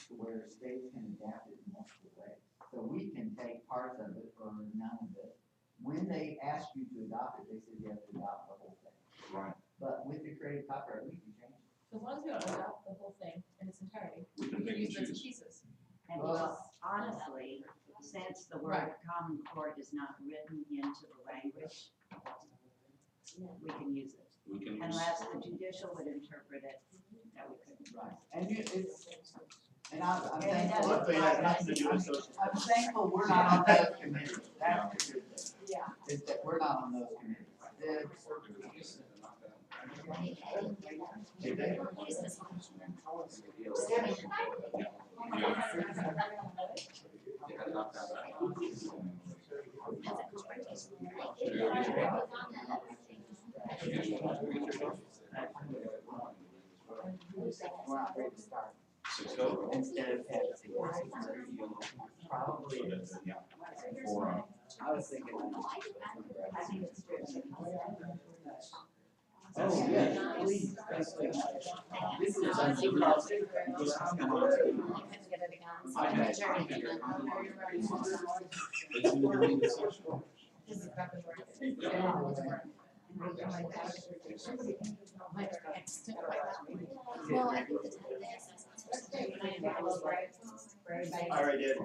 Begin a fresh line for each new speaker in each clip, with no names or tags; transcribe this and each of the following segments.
to where states can adapt it in multiple ways. So we can take parts of it or none of it. When they ask you to adopt it, they say you have to adopt the whole thing.
Right.
But with the creative copyright, we can change it.
As long as we don't adopt the whole thing in its entirety,
We can
we can
pick
use
and
bits and
choose.
pieces.
And well, honestly, since the word common court is not written into the language, we can use it.
We can use,
Unless the judicial would interpret it, that we couldn't.
Right. And you, it's, and I'm
Yeah, it
thankful.
does.
luckily, it has nothing to do with social.
I'm thankful we're not on those committees. That's the good thing.
Yeah.
Is that we're not on those committees. We're not ready to start. Instead of Pepsi, probably, I was thinking.
I think it's true.
Oh, yeah, please. This is
I already did.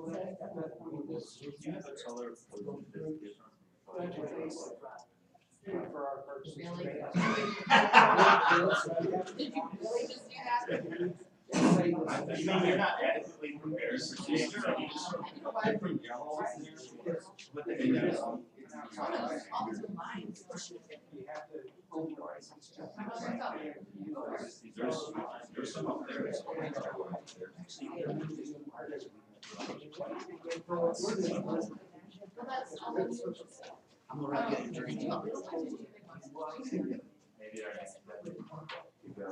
Do you have a color code that's different?
For our purposes.
Really?
Really?
Did you really just do that?
You mean you're not adequately prepared for this? Different yellows in there? What they do is,
Also mine.
You have to own your license.
there's some up there. That's
Well, that's all the new stuff.
I'm gonna get a drink.
Maybe our next step is to go.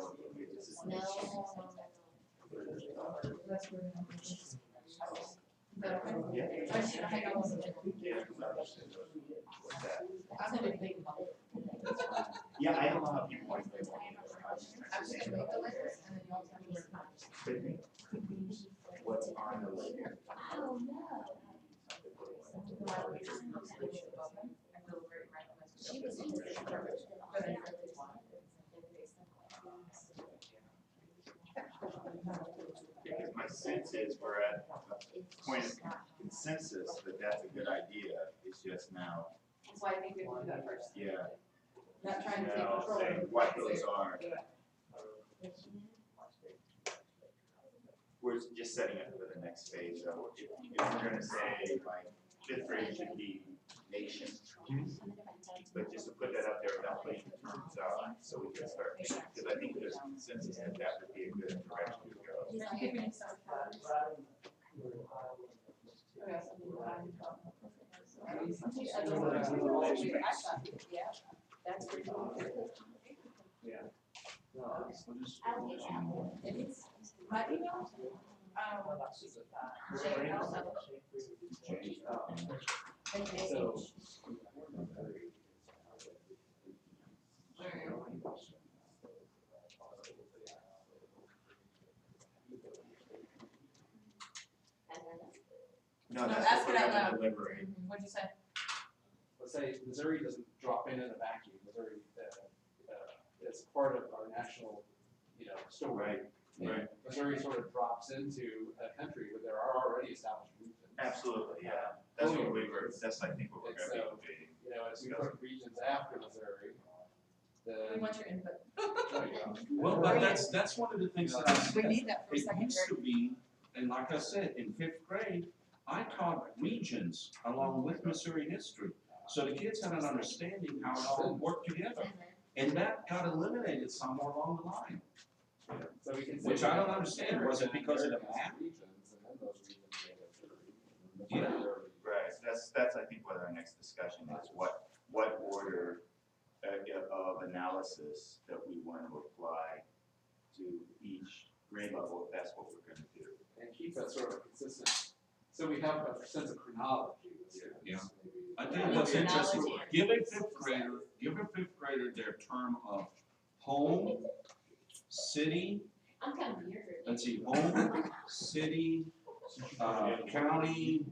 That's where. Yeah. I should have had all of it.
Yeah, because I understood what's that.
I'm gonna think about it.
Yeah, I don't know how people like they want.
I'm just gonna make the list and then you'll tell me where it's not.
Could be. What's on the list?
Oh, no. I feel very right. She was. But I really want it.
Because my sense is we're at a point of consensus that that's a good idea. It's just now,
That's why I think we want to do that first.
yeah,
Not trying to take
now
control.
saying what those are. We're just setting up for the next phase. So if we're gonna say like fifth grade should be nation, but just to put that up there without putting the terms out, so we can start, because I think there's consensus that that would be a good direction to go.
That's pretty cool. My email?
No,
No,
that's
ask
what
it
we're
out
gonna
loud.
deliberate.
What'd you say?
Let's say Missouri doesn't drop in a vacuum. Missouri, it's part of our national, story.
Right, right.
Missouri sort of drops into a country where there are already established regions.
Absolutely, yeah. That's what we were, that's I think what we're gonna be debating.
As we put regions after Missouri,
We want your input.
Well, but that's one of the things that I
We
said.
need that for
It used
secondary.
to be, and like I said, in fifth grade,
I taught regions along with Missouri history. So the kids had an understanding how it all worked together. And that got eliminated somewhere along the line.
So we can say
Which I don't understand. Was it because of the map?
Regions, and then those regions made a jury.
Yeah.
Right, that's I think what our next discussion is, what order of analysis that we want to apply to each grade level, if that's what we're gonna do.
And keep that sort of consistent, so we have a sense of chronology.
Yeah. I think what's interesting, give a fifth grader their term of home, city,
I'm kind of weird.
let's see, home, city, county,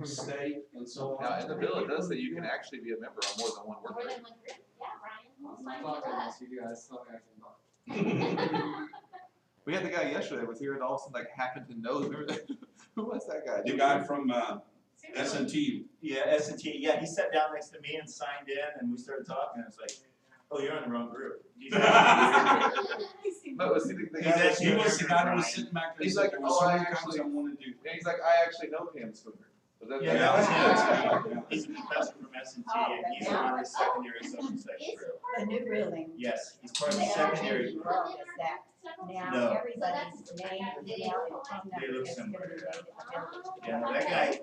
state, and so
Now,
on.
in the bill, it does say you can actually be a member on more than one work
More
group.
than one group, yeah, Brian, let's
I'm
sign
not
you
talking
up.
unless you guys tell me I can talk.
We had the guy yesterday was here and all of a sudden like happened to know, remember that? Who was that guy?
The guy from S&T.
Yeah, S&T, yeah, he sat down next to me and signed in, and we started talking, and it's like, oh, you're in the wrong group.
No, was he the
He's
guy? that-
actually-
He was the guy that was sitting back there.
He's
said
like,
there was
oh,
so
I
many times
actually-
I wanted to do.
And he's like, I actually know Pam Spooner. Was that?
Yeah,
that was
him.
him.
He's a professor from S&T,
Oh,
and he's
that's
on the secondary social studies
Is
group.
The new building.
Yes, he's part of the
They are
secondary
changing
group.
all this that now
No.
everybody's name is now in phone
They
number
look
is gonna be
similar.
made available.
Yeah, no, that guy had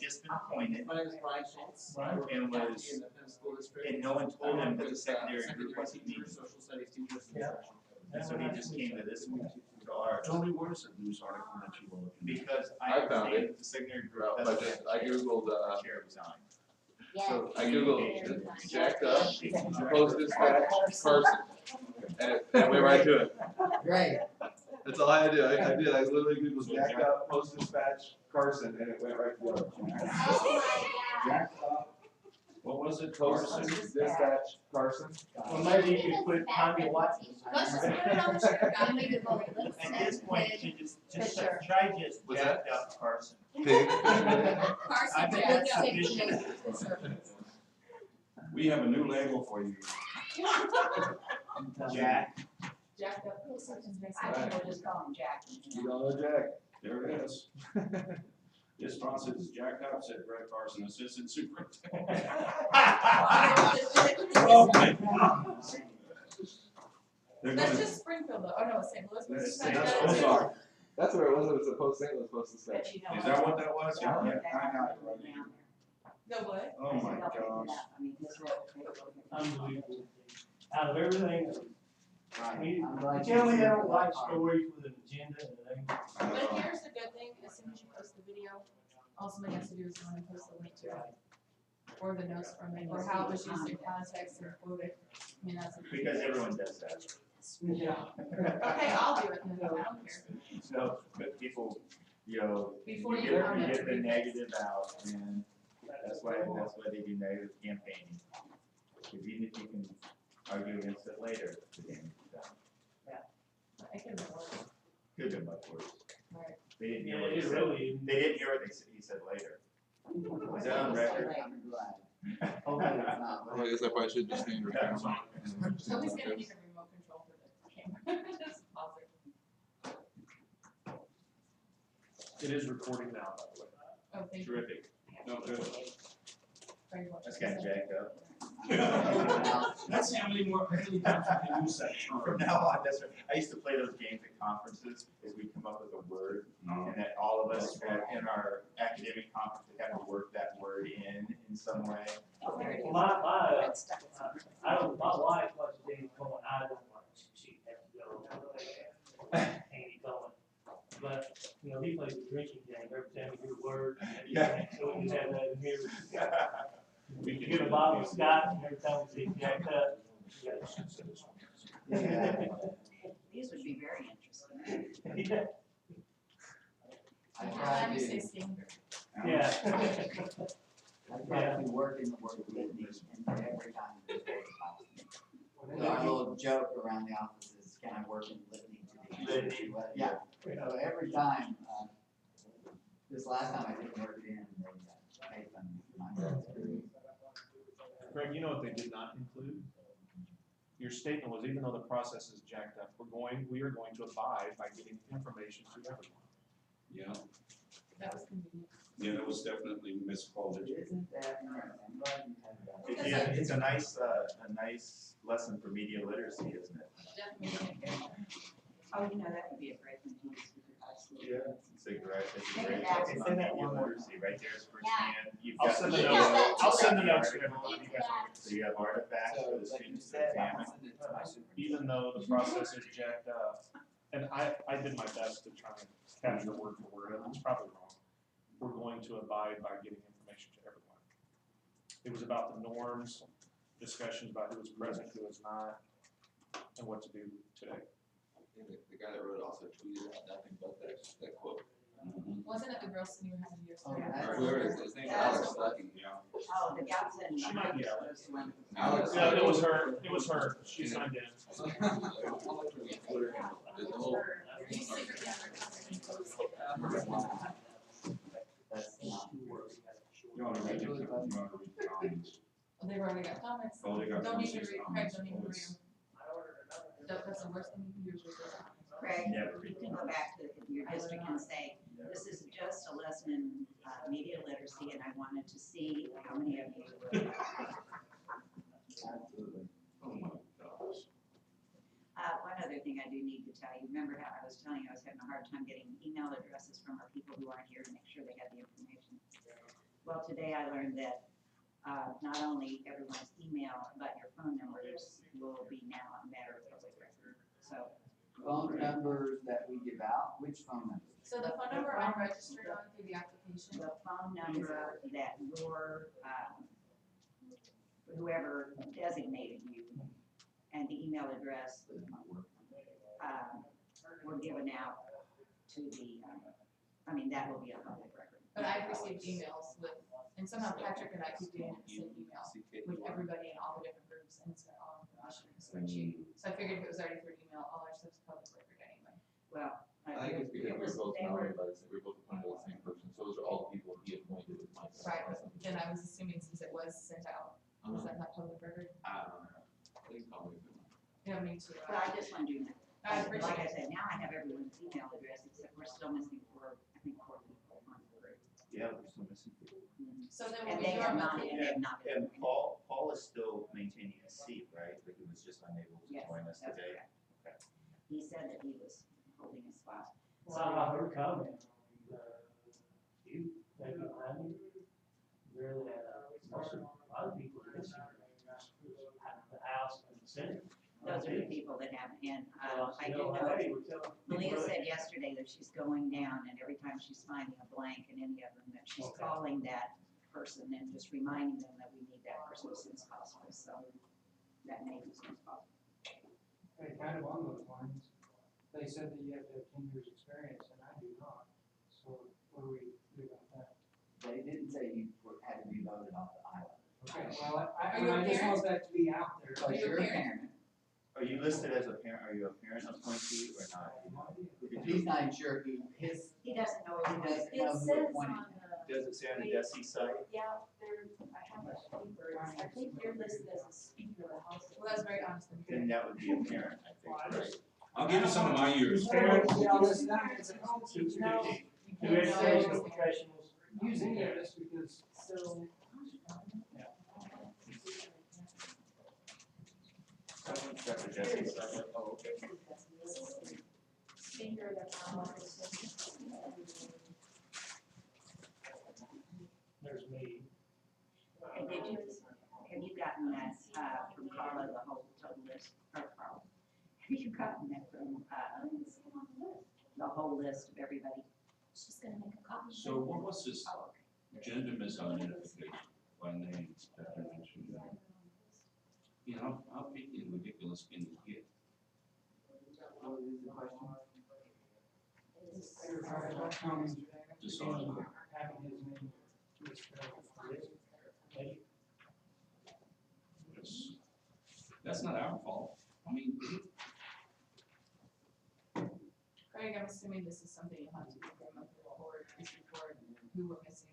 just been appointed,
My name is Brian Schultz.
And was-
In the Penn School District.
and no one told him that the secondary
Secondary
group wasn't
teachers,
needed.
social studies teachers. and
Yeah.
instruction.
And so he just came to this one, to ours,
Tell me, what is the news article that you were looking
because
I
I
found
understand that the secondary group
Well, I
doesn't
just,
have
I
a chair.
Googled,
The chair resigned.
so I Googled jacked up, post dispatch, person. And it went right to it.
Great.
That's all I had to do. I did. I literally Googled jacked up, post dispatch, Carson, and it went right to the other.
Oh my God.
Jack up. What was it?
Post
Carson?
dispatch, Carson.
Well, maybe you could put Tanya Watson.
Let's just put it on the shirt, I'm leaving it over. Let's
At this
say
point,
pig,
you just
Fisher.
try just
What's
jacked up Carson.
Pig.
I
Carson,
think
Jack,
that's
pig,
sufficient.
Fisher.
We have a new label for you.
Jack,
Jacked up.
I think we'll just call him Jack.
You don't know Jack.
There it is. This sponsor is Jack Up, said Greg Carson, Assistant Superintendent. Oh, my God. They're
That's
gonna,
just Springfield though, oh no, it's St. Louis.
That's
St.
that's
Louis.
Ozark.
That's what it was. It was a post St. Louis post dispatch.
But you know.
Is that what that was?
Yeah.
Yeah, I got it right here.
No what?
Oh, my gosh.
I mean, this will.
Unbelievable. Out of everything,
Right. I'm glad
you tell me
said
they don't
that
like
part.
stories with an agenda and everything.
But here's the good thing, as soon as you post the video, all somebody has to do is go and post the link to it. Or the notes from it, or how it was used in context and quoted. I mean, that's.
because everyone does that.
Yeah.
Okay, I'll do it, then, I don't care.
So, but people, you know,
Before
you
you
get
comment.
the negative out, and that's why they do negative campaigning. Because even if you can argue against it later, the damage is done.
I can work.
Could have been much worse.
Right.
They didn't hear
Yeah,
what he
it
said.
really,
They didn't hear what he said later. Was that on record?
I'm glad. Hopefully it's not, but
I guess I probably should just stand right there.
Nobody's gonna need a remote control for the camera. Just pause it.
It is recording now, by the way.
Oh, thank you.
Terrific.
No, good.
Very much.
That's kind of jacked up.
Let's see how many times we can use that
From
term.
now on, that's right. I used to play those games at conferences, is we come up with a word, and that all of us in our academic conference would have to work that word in some way.
my wife watches these going, I don't want, she has to go. Handy going. But, you know, he plays a drinking game, every time you hear a word,
Yeah.
so we just have that in here.
We
You
can
get a bottle of scotch, and every time we see jacked up.
These would be very interesting.
Yeah.
I
Let
try
me say
to,
standard.
Yeah.
I try to work in the word litany into every time this word is possible. So our little joke around the office is, can I work in litany today?
Litany.
But, yeah, so every time, this last time I didn't work it in, they made fun of me.
Greg, you know what they did not include? Your statement was, even though the process is jacked up, we are going to abide by getting information to everyone.
Yeah,
That was convenient.
yeah, that was definitely misquoted.
Isn't that nice? I'm glad you had that.
It's a nice lesson for media literacy, isn't it?
Definitely.
Oh, you know, that would be a great one to use with your high school.
It's a great, it's a
Take
great
it back.
lesson
Say
on
that
media
one more
literacy, right there's firsthand. You've
I'll
got
send
the
the
video,
notes, I'll send the
you've got
notes to
article,
everybody, you guys will get to
so
see.
you have artifacts for the
So, like you
students to
said,
examine.
I'll send it to my supervisor.
Even though the process is jacked up, and I did my best to try and capture word for word, and it's probably wrong. We're going to abide by getting information to everyone. It was about the norms, discussions about who was present, who was not, and what to do today.
The guy that wrote it also tweeted out nothing but that quote.
Wasn't it the girl sitting behind you
Oh,
yesterday?
that's-
Or whoever it is, his name's Alex Lucky.
Yeah.
Oh, the gal said.
She might be Alex.
was the one-
Alex.
Yeah, it was her, she signed in.
There's the whole.
You secretly undercover.
That's not.
You wanna read it? You wanna read the comments?
Oh, they've already got comments.
Oh, they got
Don't even
26
read, Craig,
comments.
don't even
Oh,
read
it's-
them. That's the worst thing you can do is read those comments.
Craig,
Never
you
read
can go back to your district and say, this is just a lesson in media literacy, and I wanted to see how many of you will.
Absolutely.
Oh my gosh.
One other thing I do need to tell you, remember how I was telling you I was having a hard time getting email addresses from our people who aren't here to make sure they had the information? Well, today I learned that not only everyone's email, but your phone numbers will be now a matter of public record. So,
Phone numbers that we give out, which phone numbers?
So the phone number I'm registered on through the application,
the phone number that your, whoever designated you, and the email address, were given out to the, that will be a public record.
but I've received emails with, and somehow Patrick and I keep doing the same email with everybody in all the different groups, and it's got all information in the spreadsheet. So I figured if it was already through email, all our stuff's public record anyway.
Well,
I think it's because
it
we're
was,
both
they were,
nominated by the same, we're both appointed by the same person, so those are all the people he appointed with my.
Right, then I was assuming since it was sent out, was that not public record?
I don't know. Please call me.
Yeah, me too.
but I just want to do that.
I
Like
appreciate
I
it.
said, now I have everyone's email address, except we're still missing four people on the group.
Yeah, we're still missing people.
So then
And
when we
they
do
have
our
not,
monthly,
and they have not been.
And Paul is still maintaining his seat, right? Like he was just unable to
Yes,
join us
that's
today.
correct. He said that he was holding a spot.
Well, her comment, you, maybe behind you, really had most of, a lot of people in this area, the House and the Senate.
Those are the people that have, and I do
You
know,
hey, we're telling
Malia
people
said yesterday that she's going down, and every time she's finding a blank in any of them, that she's
Okay.
calling that person and just reminding them that we need that person as soon as possible, so that may be as soon as possible.
Hey, kind of on those lines, they said that you have to have 10 years' experience, and I do not. So what do we do about that?
They didn't say you had to be voted off the island.
Okay, well,
Are you a
I just
parent?
want that to be out there.
Because
you a
you're a
parent?
parent.
Are you listed as a parent, are you a parent appointee or not?
If he's not even sure who his,
He doesn't know.
he doesn't
It
know who
says
appointed
on
him.
the,
Does it say on the DESI site?
yeah, there, I have a paper, I think you're listed as a speaker of the House.
well, that's very honest of you.
Then that would be a parent, I think, right?
I'll give you some of my years.
Parents,
Yeah, listen, it's a
No.
constitution.
Two educational professionals.
Using it just because.
So.
Someone's got the DESI site. Oh, okay.
Speaker of the House.
There's me.
And have you gotten that, from Carla, the whole total list, or Carla? Have you gotten that from, the whole list of everybody?
She's gonna make a copy.
So what was this
Oh, okay.
gender misidentification by name that you mentioned? You know, how big and ridiculous can you get?
What is the question?
Just so I know.
Having his name misspelled.
That's not our fault. I mean,
Craig, I'm assuming this is something you'll have to do for a monthly report, this report, who we're missing.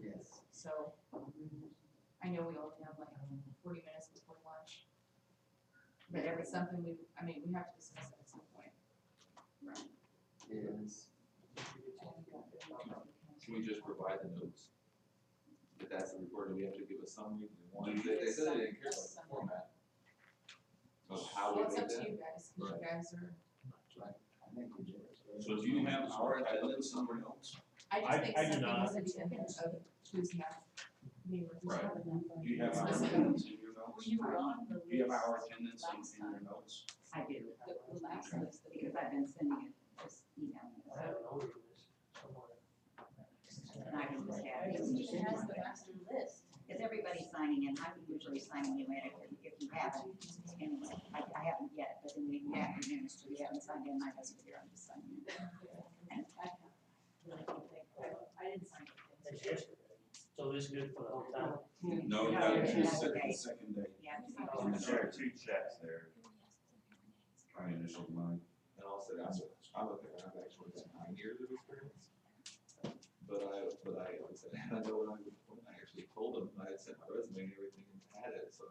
Yes.
So, I know we only have like 40 minutes before lunch. But if it's something we have to discuss it at some point.
Is
Can we just provide the notes? If that's the report, we have to give a summary, they said they didn't care about the format. Of how we
Well, it's
did
up to
that.
you guys, cause you guys are,
I think we did.
So do you have our attendance somewhere else?
I just think
I do
something
not.
needs to be in there of who's not.
Right. Do you have our
Specific.
attendance in your notes?
You were on the
Do you have
list
our attendance
last
in your
time.
notes?
I do,
The last list that
because I've been sending it, just emailing it.
I have an older list somewhere.
And I can just add
It
these.
has the master list.
Because everybody's signing in, I'm usually signing you in if you haven't, anyway, I haven't yet, but in the afternoon, so you haven't signed in, I wasn't here, I'm just signing in.
I didn't sign it.
So this is good for the whole time?
No, you
No,
gotta
it's
do the
another
second,
day.
second day.
Yeah.
There are 2 checks there.
I initialed mine.
And also, I'm okay, I've actually got 9 years of experience. But I said, I know when I actually told them, I had sent my resume and everything and had it, so.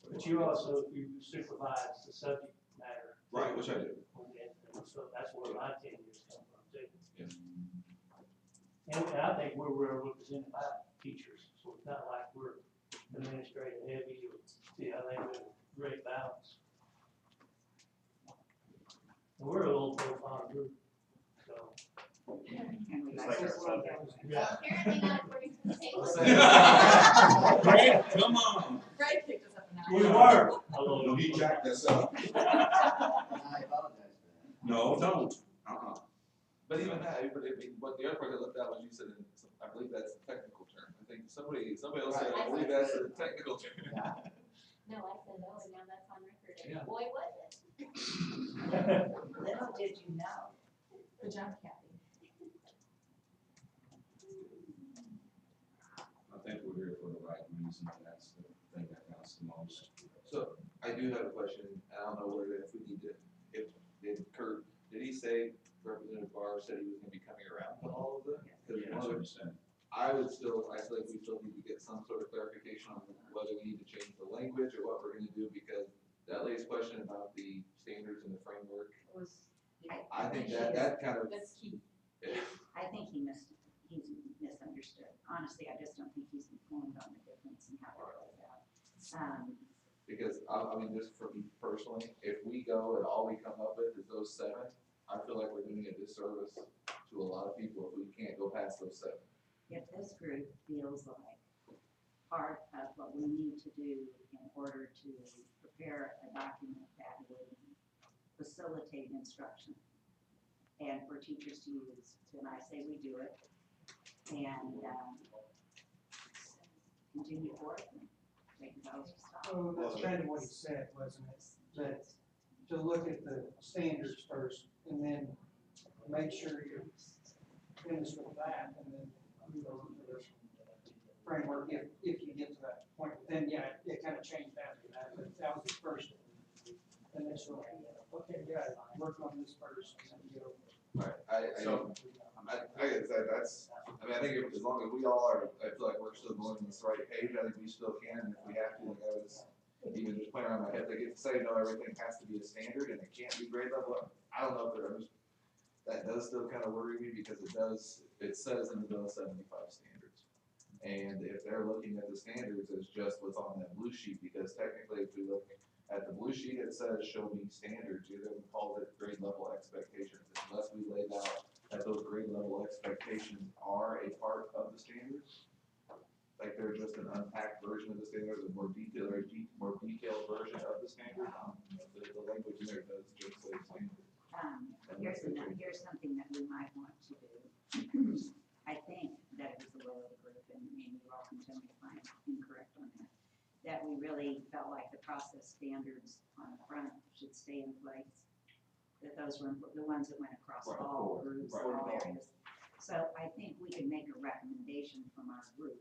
But you also, you supervise the subject matter.
Right, which I do.
Okay, and so that's where my 10 years come from too.
Yeah.
And I think we're represented by teachers, so it's not like we're administrative heavy or, yeah, I think we're a great balance. And we're a low profile group, so.
And we
Just
like
like
this
our
one.
Yeah.
Apparently not according to the table.
Greg, come on.
Greg kicked us up a notch.
We were.
No, he jacked us up.
And I apologize for that.
No, don't.
But even that, but the other part I left out was you said, I believe that's the technical term. I think somebody else said, I believe that's the technical term.
Yeah.
No, I said, oh, and now that's on record.
Yeah.
Boy, was it.
Little did you know.
Good job, Kathy.
I think we're here for the right reason. That's the thing that counts the most.
So I do have a question, and I don't know whether if we need to, did Kurt, did he say, Representative Barr said he was gonna be coming around to all of them? Because
That's what he said.
I feel like we still need to get some sort of clarification on whether we need to change the language or what we're gonna do, because that lady's question about the standards and the framework, I think that kind of,
That's key.
I think he's misunderstood. Honestly, I just don't think he's informed on the difference in how it plays out.
because I mean, just for me personally, if we go and all we come up with is those 7, I feel like we're doing a disservice to a lot of people if we can't go past those 7.
If this group feels like part of what we need to do in order to prepare a document that would facilitate instruction and for teachers to use, then I say we do it and continue forth and make those stop.
Oh, that's kind of what he said, wasn't it? That to look at the standards first and then make sure you're finished with that and then move on to the framework if you get to that point. Then, yeah, it kind of changed after that, but that was the first initial, okay, yeah, work on this first and then go.
Right, I think as long as we all are, I feel like we're still going on this right page, I think we still can, if we have to, like I was even just playing around my head, they get to say, no, everything has to be a standard and it can't be grade level. I don't know if that does still kind of worry me because it says in the bill 75 standards. And if they're looking at the standards as just what's on that blue sheet, because technically if we look at the blue sheet, it says show me standards, either we call it grade level expectations, unless we laid out that those grade level expectations are a part of the standards. Like they're just an unpacked version of the standards, a more detailed version of the standard. The language in there does just say standard.
Here's something that we might want to do. I think that it was the will of the group, and you all can tell me if I'm incorrect on that we really felt like the process standards on the front should stay in place. That those were the ones that went across
Right,
all groups,
right.
all areas. So I think we can make a recommendation from our group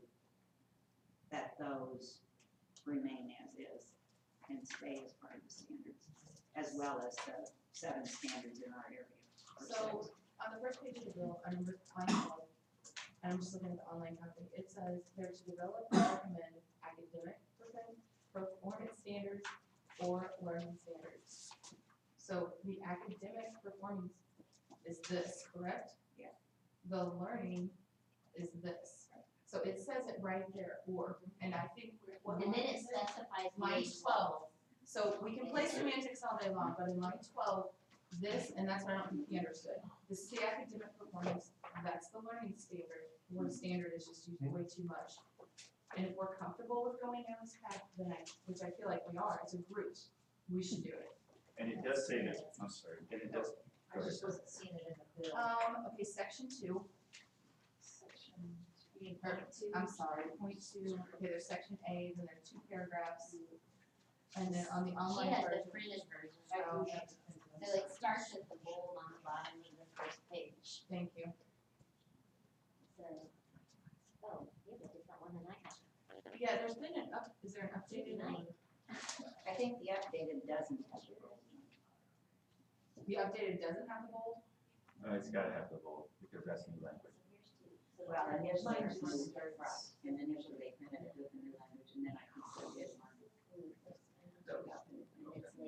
that those remain as is and stay as part of the standards, as well as the 7 standards in our area.
So, on the first page of the bill, under line 12, and I'm just looking at the online copy, it says they're to develop and recommend academic performance standards or learning standards. So the academic performance is this, correct?
Yeah.
The learning is this. So it says it right there, or, and I think what
And then
line
it
is it?
specifies the
Line
age
12. So we can play semantics all day long, but in line 12, this, and that's what I don't think he understood. This is the academic performance, that's the learning standard. The word standard is just used way too much. And if we're comfortable with going down this path, then which I feel like we are, as a group, we should do it.
And it does say that, I'm sorry, and it does,
I just wasn't seeing it in the bill.
Okay, section 2.
Section
I'm sorry, point 2, okay, there's section A, then there's 2 paragraphs. And then on the
She
online
has
version.
the printed version.
Oh,
So it starts at the bold on the bottom of the first page.
Thank you.
So, oh, you have a different one than I have.
Yeah, there's been is there an updated one?
I think the updated doesn't have it.
The updated doesn't have the bold?
it's gotta have the bold, because that's new language.
Well, initially,
Mine
it's
just
right, and initially they printed it with the new language, and then I think they did one.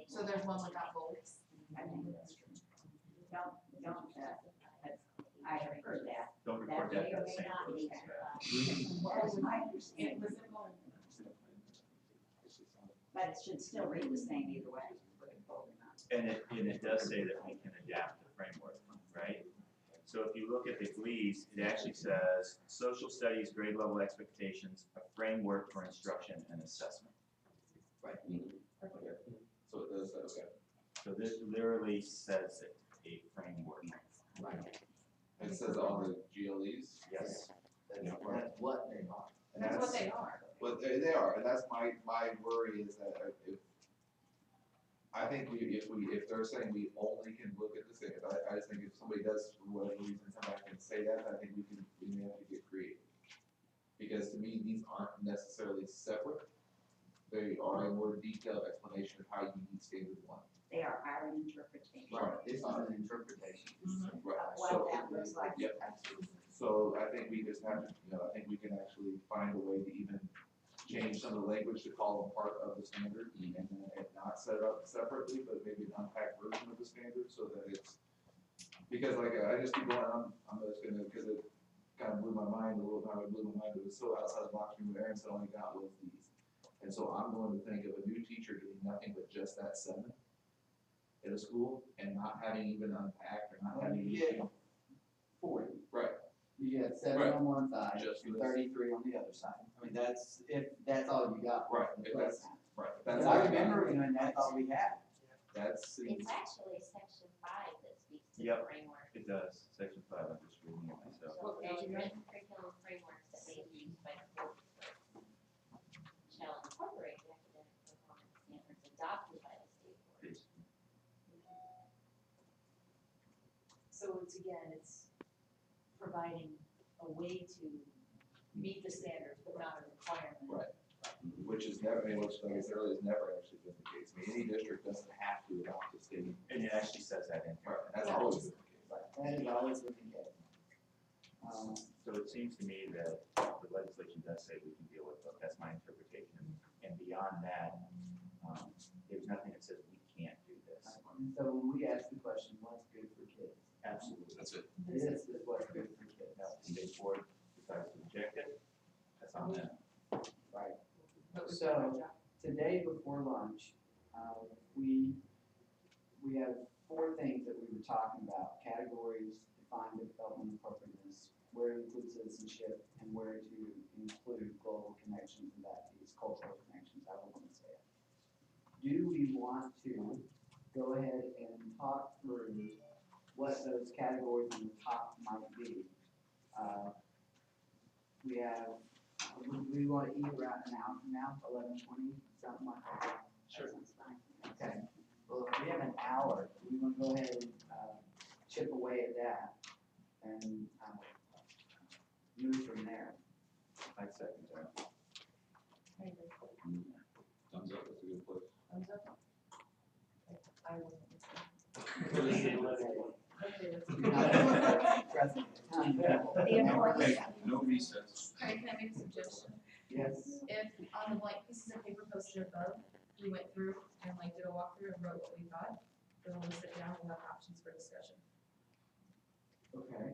So there's one without bold?
I think that's true. Don't, I have heard that.
Don't report that,
may or
that's
may
same
not
words.
be That was my understanding.
It was in bold.
But it should still read the same either way.
And it does say that we can adapt the framework, right? So if you look at the GLEAS, it actually says, social studies, grade level expectations, a framework for instruction and assessment.
Right. So it does, okay.
So this literally says it, a framework.
It says all the GLEs.
Yes.
That's what they are.
And
That's what they are.
Well, they are, and that's my worry is that if, I think if they're saying we only can look at the standards, I just think if somebody does, for whatever reason, come back and say that, I think we may have to get creative. Because to me, these aren't necessarily separate, they are a more detailed explanation of how you need standard one.
They are our interpretation.
Right.
This is an interpretation.
Right,
What
so,
that looks like.
yep, so I think we just have to, I think we can actually find a way to even change some of the language to call them part of the standard and not set it up separately, but maybe an unpacked version of the standard so that it's, because like, I just keep going, I'm just gonna, because it kind of blew my mind a little, how it blew my mind, it was so outside the box from what Aaron said, all I got was these. And so I'm going to think of a new teacher getting nothing but just that 7 at a school and not having even unpacked or not having.
You get 40.
Right.
You get 7
Right.
on one side,
Just
and
for this.
33 on the other side. I mean, that's, if that's all you got.
Right, if that's, right. if that's
Because
all
I
you got,
remember when that's all we had.
That's,
It's actually section 5 that speaks to the
Yep.
framework.
It does, section 5, I'm just reading it myself.
So those written curriculum frameworks that may be used by schools shall incorporate the academic performance standards adopted by the state board.
Please.
So it's again, it's providing a way to meet the standards, but not a requirement.
Right. Which is never, which like I said earlier, has never actually been the case. I mean, any district doesn't have to adopt the state.
And it actually says that in here.
Right, that's always been the case.
That is always what you get.
So it seems to me that the legislation does say we can deal with it, that's my interpretation. And beyond that, there's nothing that says we can't do this.
And so when we ask the question, what's good for kids?
Absolutely.
That's it.
This is what's good for kids.
Now, if the state board decides to reject it, that's on them.
Right.
But we
So-
did our job.
Today before lunch, we have 4 things that we were talking about: categories, define the development appropriateness, where to include citizenship, and where to include global connections and that piece, cultural connections, I would want to say it. Do we want to go ahead and talk through what those categories on the top might be? We have, we want to eat around an hour from now, 11:20, something like that.
Sure.
That sounds fine. Okay, well, if we have an hour, we want to go ahead and chip away at that and move from there.
I second that.
Thumbs up, that's a good place.
Thumbs up? I wasn't
The importance.
No recess.
Can I make a suggestion?
Yes,
If on the blank pieces of paper posted above, we went through and like did a walkthrough and wrote what we thought, then when we sit down, we'll have options for discussion.
okay.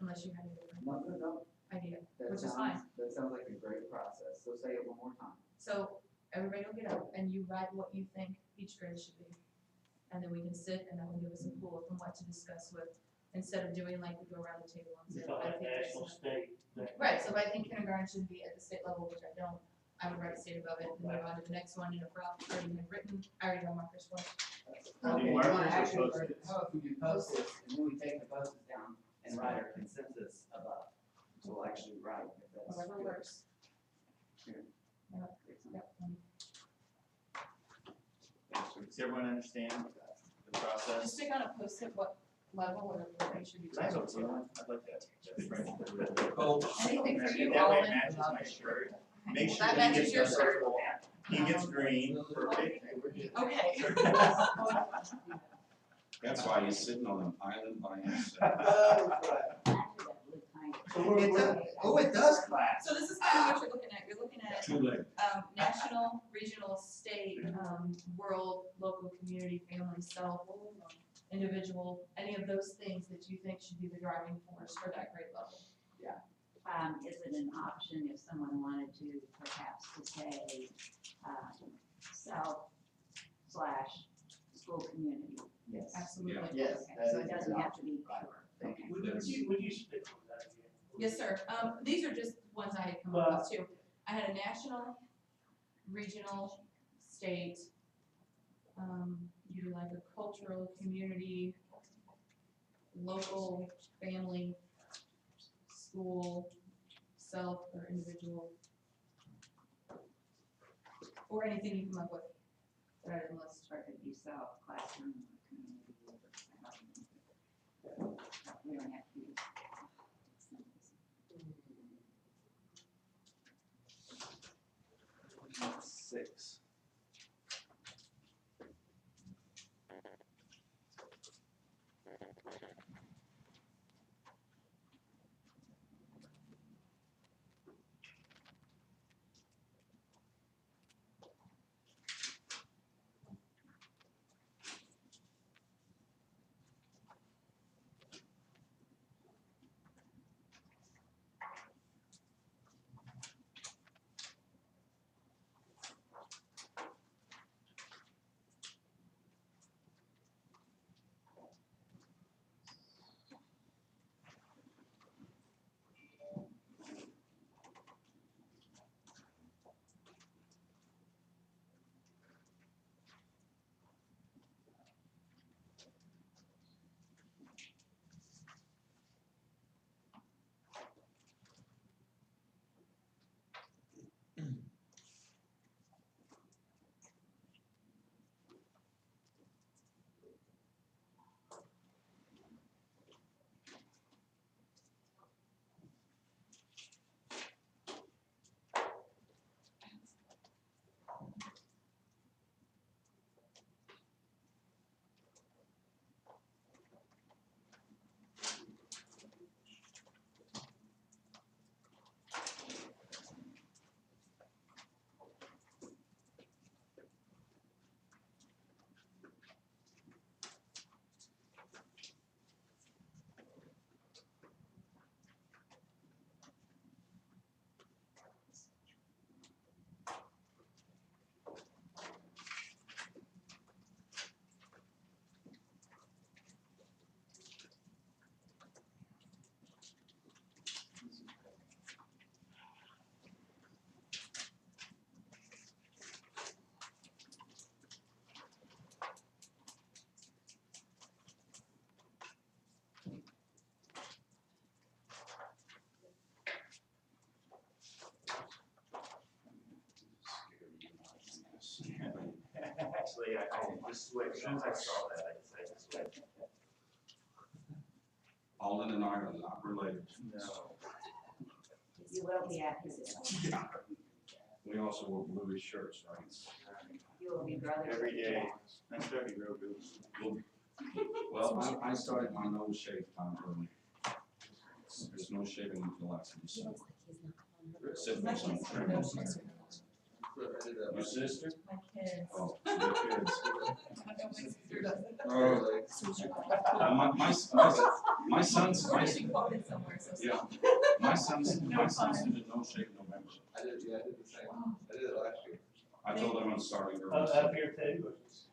unless you had a different
No,
idea,
that
which is
sounds,
fine.
that sounds like a great process, so say it one more time.
So everybody will get up and you write what you think each grade should be. And then we can sit and that will give us a pool from what to discuss with, instead of doing like we go around the table and say,
You're talking
I
about
think this
national,
is-
state. that-
Right, so if I think kindergarten should be at the state level, which I don't, I would write state above it, and move on to the next one, and if Ralph already had written, I already have markers for it.
Okay, you
markers
wanna
or
actually,
Post-its?
how if we do post-its, and then we take the post-its down and write our consensus above, so we'll actually write if that's
Whatever
good.
works.
Here.
Yep, yep.
Does everyone understand the process?
Just stick on a post-it what level or what they should be.
Can I go too? I'd like that.
Coach,
Anything for you,
That way it
Alvin?
matches my shirt. Make sure
That
he
matches
gets
your
the
shirt.
purple. He gets green, perfect, and we're good.
Okay.
that's why he's sitting on an island by himself.
It does, oh, it does clap.
So this is kind of what you're looking at, you're looking at,
Too late.
national, regional, state, world, local, community, family, self, individual, any of those things that you think should be the driving force for that grade level.
Is it an option if someone wanted to perhaps to say, self/school community?
Yes.
Absolutely.
Yes,
Okay,
that
so
is
it doesn't have to be
Right.
pure.
Thank you.
Would you stick with that again?
Yes, sir. These are just ones I had come up with too. I had a national, regional, state, you do like a cultural, community, local, family, school, self, or individual. Or anything you come up with that I didn't list.
Or it could be self, classroom, community, or we don't have to use.
Six.
Actually, I just switched, as soon as I saw that, I decided to switch.
Alden and I are not related.
No.
You will be after this.
We also wear bluish shirts, right?
You will be brothers.
Every day, I'm starting to grow boots.
Well, I started my nose shave time early. There's no shaving until after the sun. Except for some trimming. Your sister?
My kids.
Oh, your kids.
I know my sister doesn't.
Oh,
My son's,
We're getting quoted somewhere, so.
yeah, my son's did No Shave November.
I did the same. I did it last year.
I told him I'm starting early.
Up here too.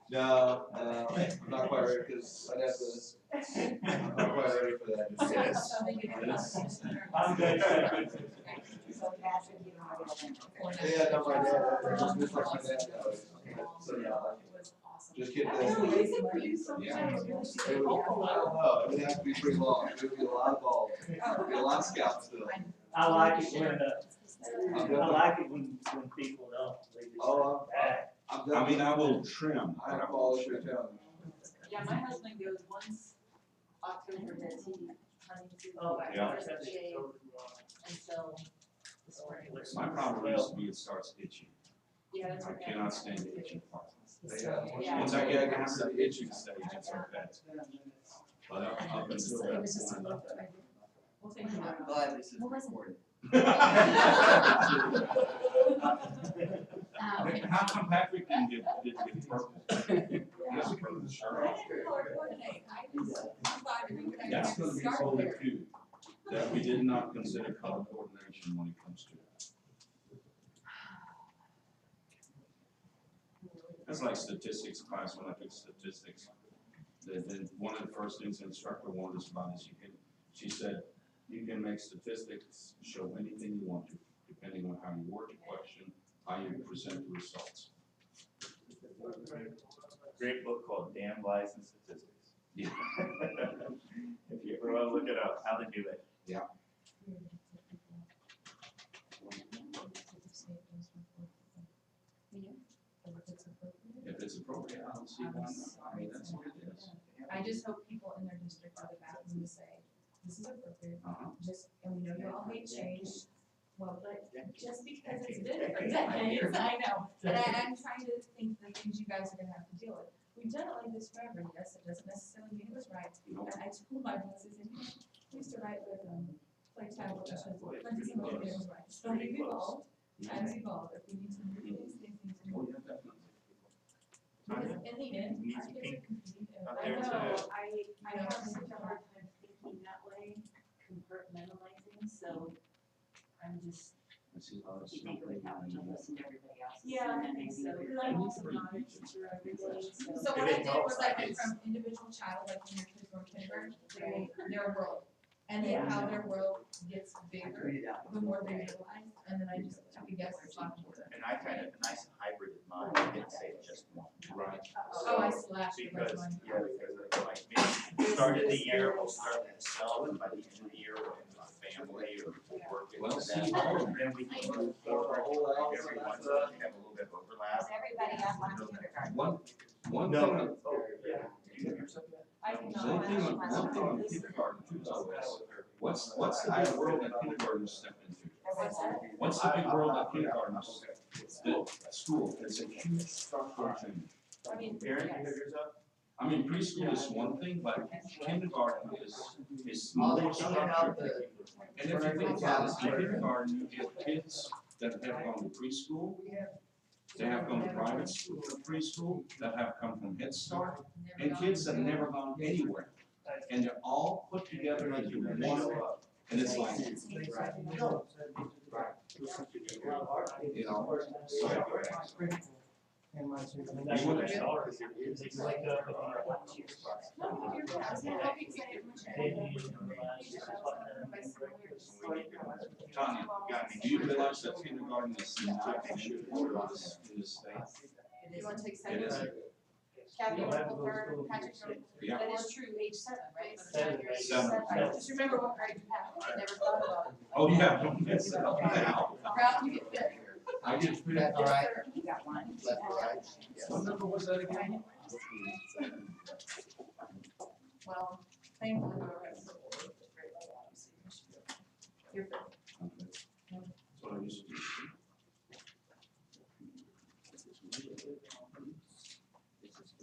No, I'm not quite ready, cause I'd have to, I'm not quite ready for that.
Yes.
I'm good.
So Patrick, you know,
Yeah, no, my dad, just like my dad does. So, just get the, it would, I don't know, it would have to be pretty long, it would be a lot of balls, it'd be a lot of scouts still.
I like it when people don't. They just-
Oh,
I mean, I will trim.
I'm polish your tongue.
Yeah, my husband goes once October, that's he hunting season.
Oh,
Yeah.
Doesn't shave until the spring.
My problem used to be it starts itching.
Yeah, that's
I
okay.
cannot stand the itching part.
Yeah.
Once I get past the itching stage, it's okay. But up until that point.
We'll take it out.
Glad this is recorded.
How come Patrick didn't get purple? Yes, purple shirt. That's gonna be solely too, that we did not consider color coordination when it comes to that. That's like statistics class, when I took statistics. Then one of the first things the instructor warned us about is she said, you can make statistics show anything you want to, depending on how you word your question, how you present the results.
Great book called Damn Lies and Statistics.
Yeah.
If you ever want to look it up, how to do it.
Yeah. If it's appropriate, I don't see why not. I mean, that's what it is.
I just hope people in their district are the bathroom to say, this is appropriate,
Uh-huh.
just, and we know you all hate change. Well, but just because it's been for decades, I know, and I'm trying to think the things you guys are gonna have to deal with. We've done it like this forever, yes, it doesn't necessarily mean it was right.
Nope.
And I told my bosses, and we used to write with, like tablet questions, like some of it was right. So we've evolved, times evolved, if we need to move things need to
Oh,
move.
yeah, definitely.
Because in the end,
Needs
our kids
pink
are competing, and
out
I
there
know,
too.
I have such a hard time thinking that way, compartmentalizing, so I'm just.
I see a lot of
You think it would help to listen to everybody else.
Yeah, I think so, because I'm also not a teacher every day, so.
So
If
what
it
I did
helps,
was I
I
went
can-
from individual child, like when your kids were in kindergarten, their world. And then how their world gets bigger, the more they realize, and then I just took a guess and talked to them.
And I kind of, nice hybrid in mine, I didn't say just one.
Right.
Oh, I slashed it with
Because,
mine.
yeah, because like maybe start of the year, we'll start with self, and by the end of the year, we'll have a family or work into
Well,
that.
see,
Then we can move forward, everyone's gonna have a little bit of overlap.
Is everybody up on kindergarten?
One
No,
thing,
no, oh, yeah. Do you hear something?
I can.
one thing on kindergarten too, though, is, what's the big world that kindergarten stepped into? What's the big world that kindergarten is? The school, it's a huge structural change.
I mean,
Aaron, you have yours up?
I mean, preschool is one thing, but kindergarten is more structured. And if you think about it, in kindergarten, you get kids that have gone to preschool, they have gone to private school, preschool, that have come from Head Start, and kids that have never gone anywhere. And they're all put together into one, and it's like, you know, so.
And my
And that's what they start. They wake up
No, you're good. I was gonna help you say it much
Tanya, do you realize that kindergarten is not for us in the state?
You wanna take
It
second?
is.
Kathy, you wanna go third? Patrick, you wanna?
Yeah.
that is true, age 7, right?
Seven, right?
Seven.
Just remember what grade you have. I never thought about it.
Oh, yeah, don't miss it. Now,
Ralph, you get fifth.
I get pretty.
Left or right?
You got one.
Left or right?
What number was that again?
Well, thankfully, we were at football, which is great, but obviously, you should be okay. You're fifth.
That's what I used to do.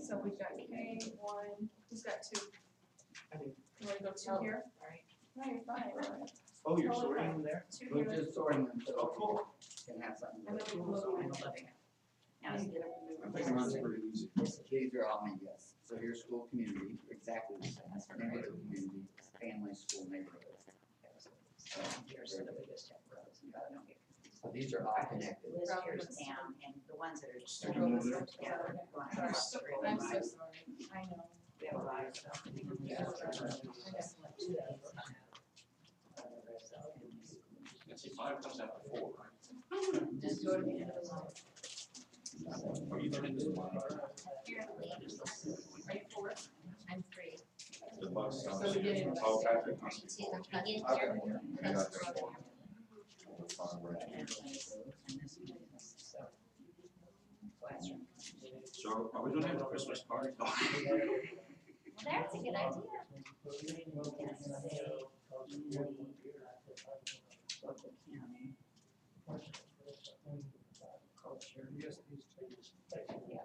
So we've got K1, who's got 2? You wanna go 2 here?
Alright.
No, you're fine.
Oh, you're sorting them there?
Two
We're
units.
just sorting them so
Oh, cool.
we can have something.
And then we can look at it.
Now,
And get up and move
I
it.
think mine's pretty easy.
These are all, yes, so here's school community, exactly the same, neighborhood community, family, school, neighborhood. So
Here's the biggest step rows, and I don't get confused.
so these are all connected.
List yours down, and the ones that are just
Sorry.
together, going
Sorry.
across the room.
I'm so sorry, I know.
We have a lot of stuff.
Let's see, 5 comes out to 4, right?
Just go to the end of the line.
Are you turning this one?
Apparently,
Are you for it?
I'm free.
The bus.
So we get it.
Oh, Patrick.
To begin
Okay.
here.
Yeah,
That's
that's
right.
four.
And this one is, so, classroom.
So are we gonna have a Christmas party?
Well, that's a good idea.
Local county, culture. Yeah,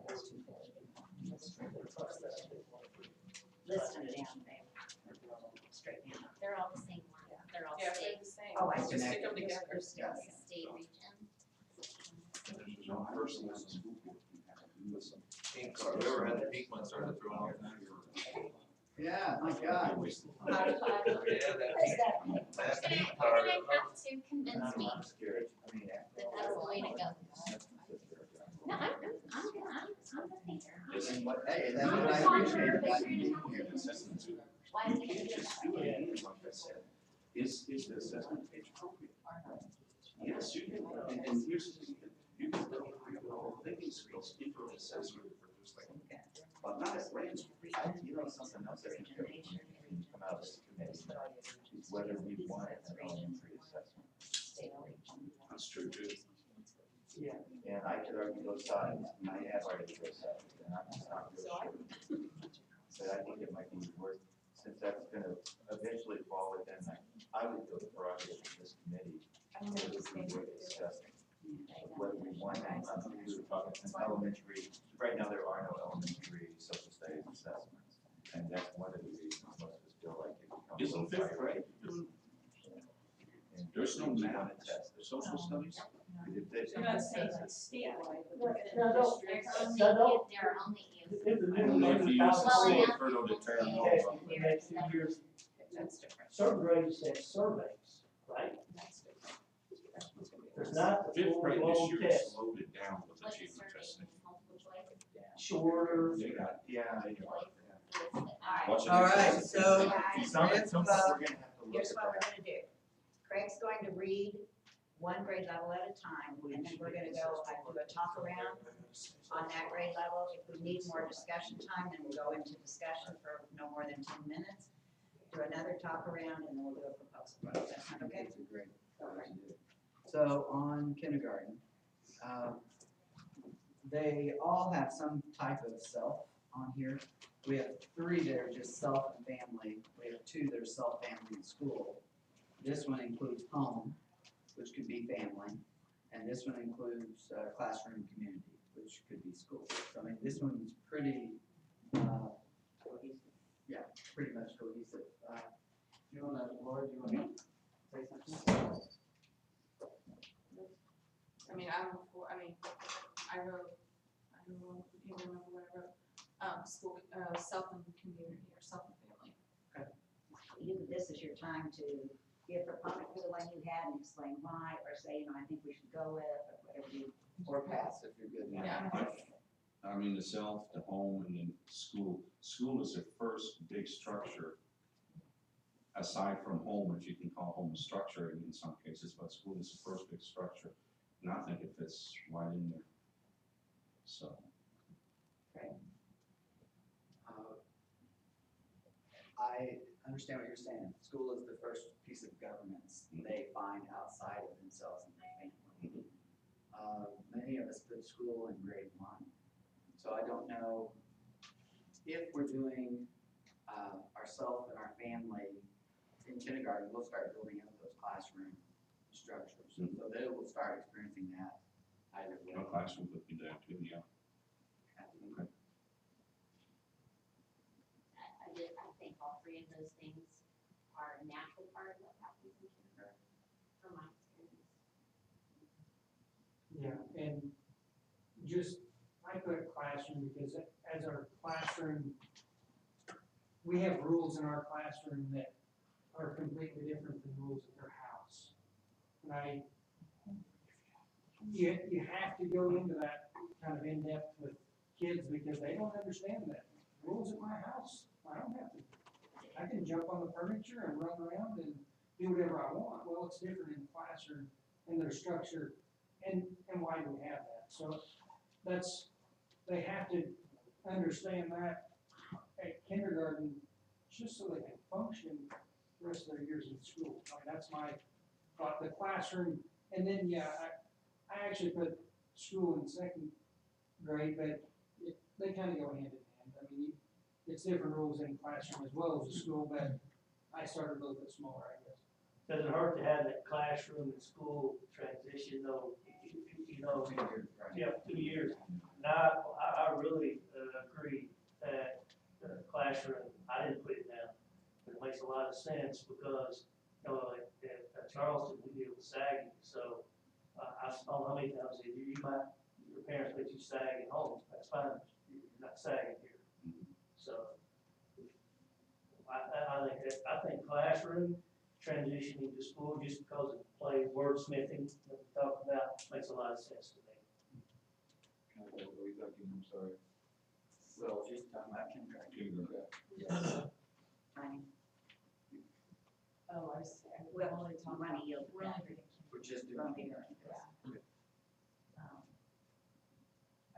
that's too bad. Listing it down there. Straight down.
They're all the same one. They're all
Yeah,
state,
they're the same.
Oh, I
Just
see.
stick them together.
state region.
No, first one was the school board. Listen.
Pink card, whoever had the pink one started throwing it.
Yeah, my God.
Yeah, that
What is
pink,
that?
that
You're
pink
gonna
card.
have to convince me
I'm scared. I mean,
that that's the way to go. No, I'm the thinker.
Listen, what,
Hey, that's what I appreciate about you being here.
Why do you do that?
Like I said, is the assessment page appropriate? Yes, you can, and here's the thing, you can build thinking skills into an assessment.
but not as range. You know, something else that can come out of this committee is whether we want an elementary assessment.
That's true too.
And I could argue both sides, and I have argued both sides, and I'm just not real sure. But I think it might be worth, since that's gonna eventually fall within that, I would go the prerogative of this committee.
I'm gonna just think
to assess whether we want an elementary, right now there are no elementary social studies assessments. And that's one of the reasons most of us feel like it becomes.
Isn't fifth grade?
And
There's no
we
math,
wanna test it.
social studies?
If they-
You're not saying like statewide, but
No,
within
no, no.
districts.
They're only used.
If the new
Only if you use the
Well,
state
enough
Fertile
people
to turn
say
over.
test for the next 2 years,
That's different.
certain grades have surveys, right?
That's different.
There's not the
Fifth grade this
full-blown
year is
test,
slowed it down with
What's the
achievement
survey,
testing.
multiple choice?
shorter.
They got,
Yeah.
Choice.
watch it.
All
right, so-
Some, some, we're gonna have to look
Here's
at
what we're
that.
gonna do. Craig's going to read one grade level at a time, and then we're gonna go and do a talk around on that grade level. If we need more discussion time, then we'll go into discussion for no more than 10 minutes. Do another talk around, and then we'll do a proposal. Does that sound okay?
That's a great idea. So on kindergarten, they all have some type of self on here. We have 3 that are just self and family. We have 2 that are self, family, and school. This one includes home, which could be family, and this one includes classroom community, which could be school. So I mean, this one's pretty, yeah, pretty much cohesive. You wanna, Laura, do you wanna say something?
I mean, I wrote, I don't know, even remember what I wrote, school, self and community or self and family.
This is your time to be a proponent for the one you had and explain why, or say, I think we should go with, or whatever you.
Or pass if you're good.
Yeah.
I mean, the self, the home, and then school. School is the first big structure, aside from home, which you can call home structure in some cases, but school is the first big structure. And I think it fits right in there. So,
I understand what you're saying. School is the first piece of governance they find outside of themselves and their family. Many of us put school in grade 1. So I don't know if we're doing ourself and our family in kindergarten, we'll start building up those classroom structures. So they will start experiencing that either way.
no classroom would be there too, yeah. Okay.
I think all 3 of those things are a natural part of what happens kindergarten, from my experience.
Yeah, and just, I put classroom because as our classroom, we have rules in our classroom that are completely different than rules at their house. And you have to go into that kind of in-depth with kids because they don't understand that. Rules at my house, I don't have to. I can jump on the furniture and run around and do whatever I want. Well, it's different in the classroom and their structure and why do we have that? So they have to understand that at kindergarten, just so they can function the rest of their years in school. I mean, that's my thought, the classroom, and then, yeah, I actually put school in second grade, but they kind of go hand in hand. I mean, it's different rules in classroom as well as the school, but I started a little bit smaller, I guess.
Does it hurt to have that classroom and school transition though, you know, yeah, 2 years? Now, I really agree that the classroom, I didn't put it down, but it makes a lot of sense because, you know, like at Charleston, we deal with sagging, so I don't know how many times your parents let you sag at home, that's fine, you're not sagging here. So, I think classroom transitioning to school just because of play wordsmithing that we talked about makes a lot of sense to me.
What were you thinking, I'm sorry?
So just talking about kindergarten.
Kindergarten.
Fine.
Oh, I see. We're
Well,
only talking
money
about,
yield.
we're only doing
We're just doing
From
kindergarten.
Yeah.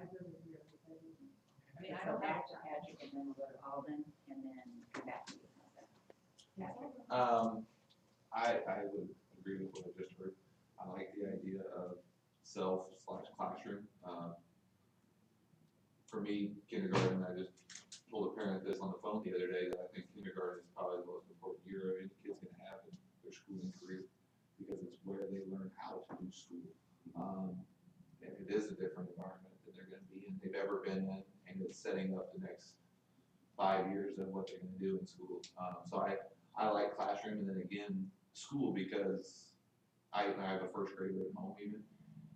I'd really agree with everybody. I mean, I
Go
don't
back
have
to Patrick and then we'll go to Alden and then come back to you. Patrick?
I would agree with what I just heard. I like the idea of self/classroom. For me, kindergarten, I just told a parent this on the phone the other day, that I think kindergarten is probably the most important year any kid's gonna have in their schooling career, because it's where they learn how to do school. And it is a different environment that they're gonna be in, they've ever been in, and it's setting up the next 5 years of what they're gonna do in school. So I like classroom, and then again, school, because I have a first grader at home even,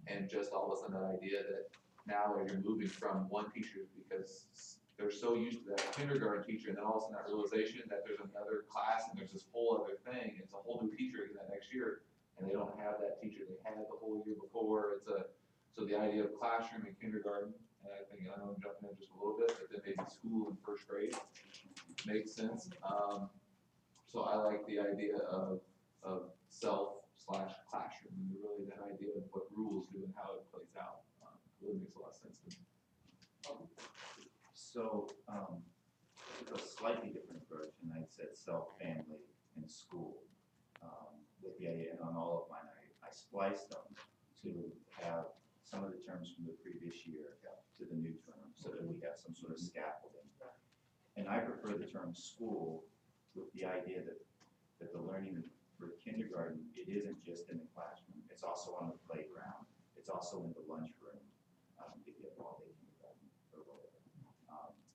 and just all of a sudden that idea that now as you're moving from one teacher, because they're so used to that kindergarten teacher, and then all of a sudden that realization that there's another class and there's this whole other thing, it's a whole new teacher again that next year, and they don't have that teacher they had the whole year before. So the idea of classroom in kindergarten, and I think, I know I'm jumping in just a little bit, but then maybe school in first grade makes sense. So I like the idea of self/classroom, and really that idea of what rules do and how it plays out, really makes a lot of sense to me.
So, with a slightly different approach, and I said self, family, and school. With the idea, and on all of mine, I spliced them to have some of the terms from the previous year to the new term, so that we have some sort of scaffolding. And I prefer the term school with the idea that the learning for kindergarten, it isn't just in the classroom, it's also on the playground, it's also in the lunchroom, if you have all-day kindergarten or whatever.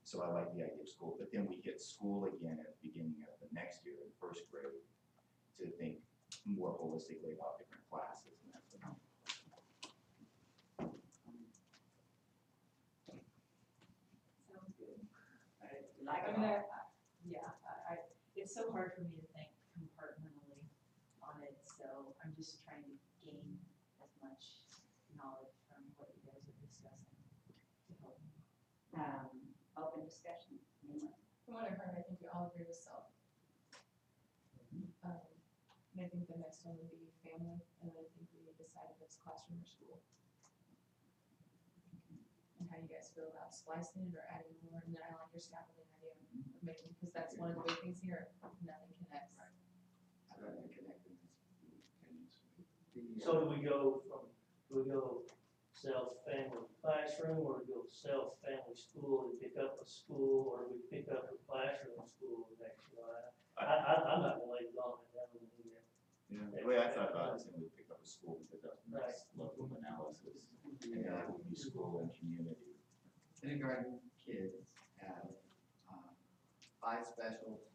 So I like the idea of school, but then we hit school again at the beginning of the next year in first grade to think more holistically about different classes and that sort of thing.
Sounds good.
Like
I
it
mean,
all.
it's so hard for me to think compartmentally on it, so I'm just trying to gain as much knowledge from what you guys are discussing to help me.
Open discussion, anyone?
from what I heard, I think we all agree with self. And I think the next one would be family, and then I think we decide if it's classroom or school. And how you guys feel about splicing it or adding more, and then I like your scaffolding idea of making, because that's one of the big things here, nothing connects.
I don't think connecting is.
So do we go self-family classroom, or do we go self-family school and pick up a school, or do we pick up a classroom and school next year? I'm not gonna lay it on it, that one either.
Yeah, the way I thought about it is that we pick up a school because that's the next level of analysis, and that would be school and community.
Kindergarten kids have 5 specials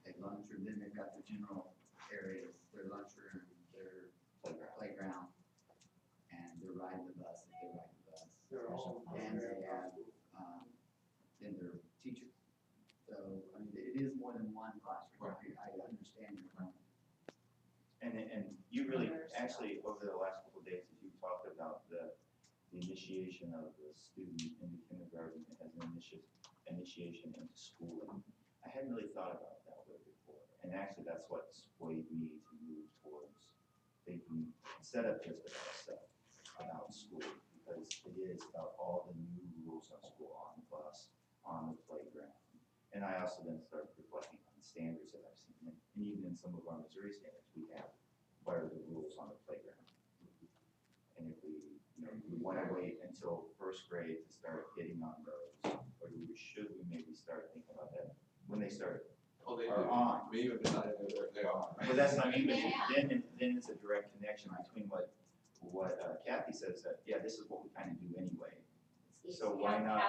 at lunch, and then they've got the general areas, their lunch
You really, actually, over the last couple of days, as you talked about the initiation of the student into kindergarten as an initiation into schooling, I hadn't really thought about that way before. And actually, that's what swayed me to move towards thinking, instead of just about stuff, about school, because it is about all the new rules on school, on the bus, on the playground. And I also then started reflecting on the standards that I've seen, and even in some of our Missouri standards, we have, what are the rules on the playground? And if we, we wanna wait until first grade to start hitting on those, or should we maybe start thinking about that when they start,
Oh, they
are
do.
on?
We even decided that they are.
Well, that's what I mean, but then it's a direct connection between what Kathy says, that, yeah, this is what we kind of do anyway.
It's
So why not?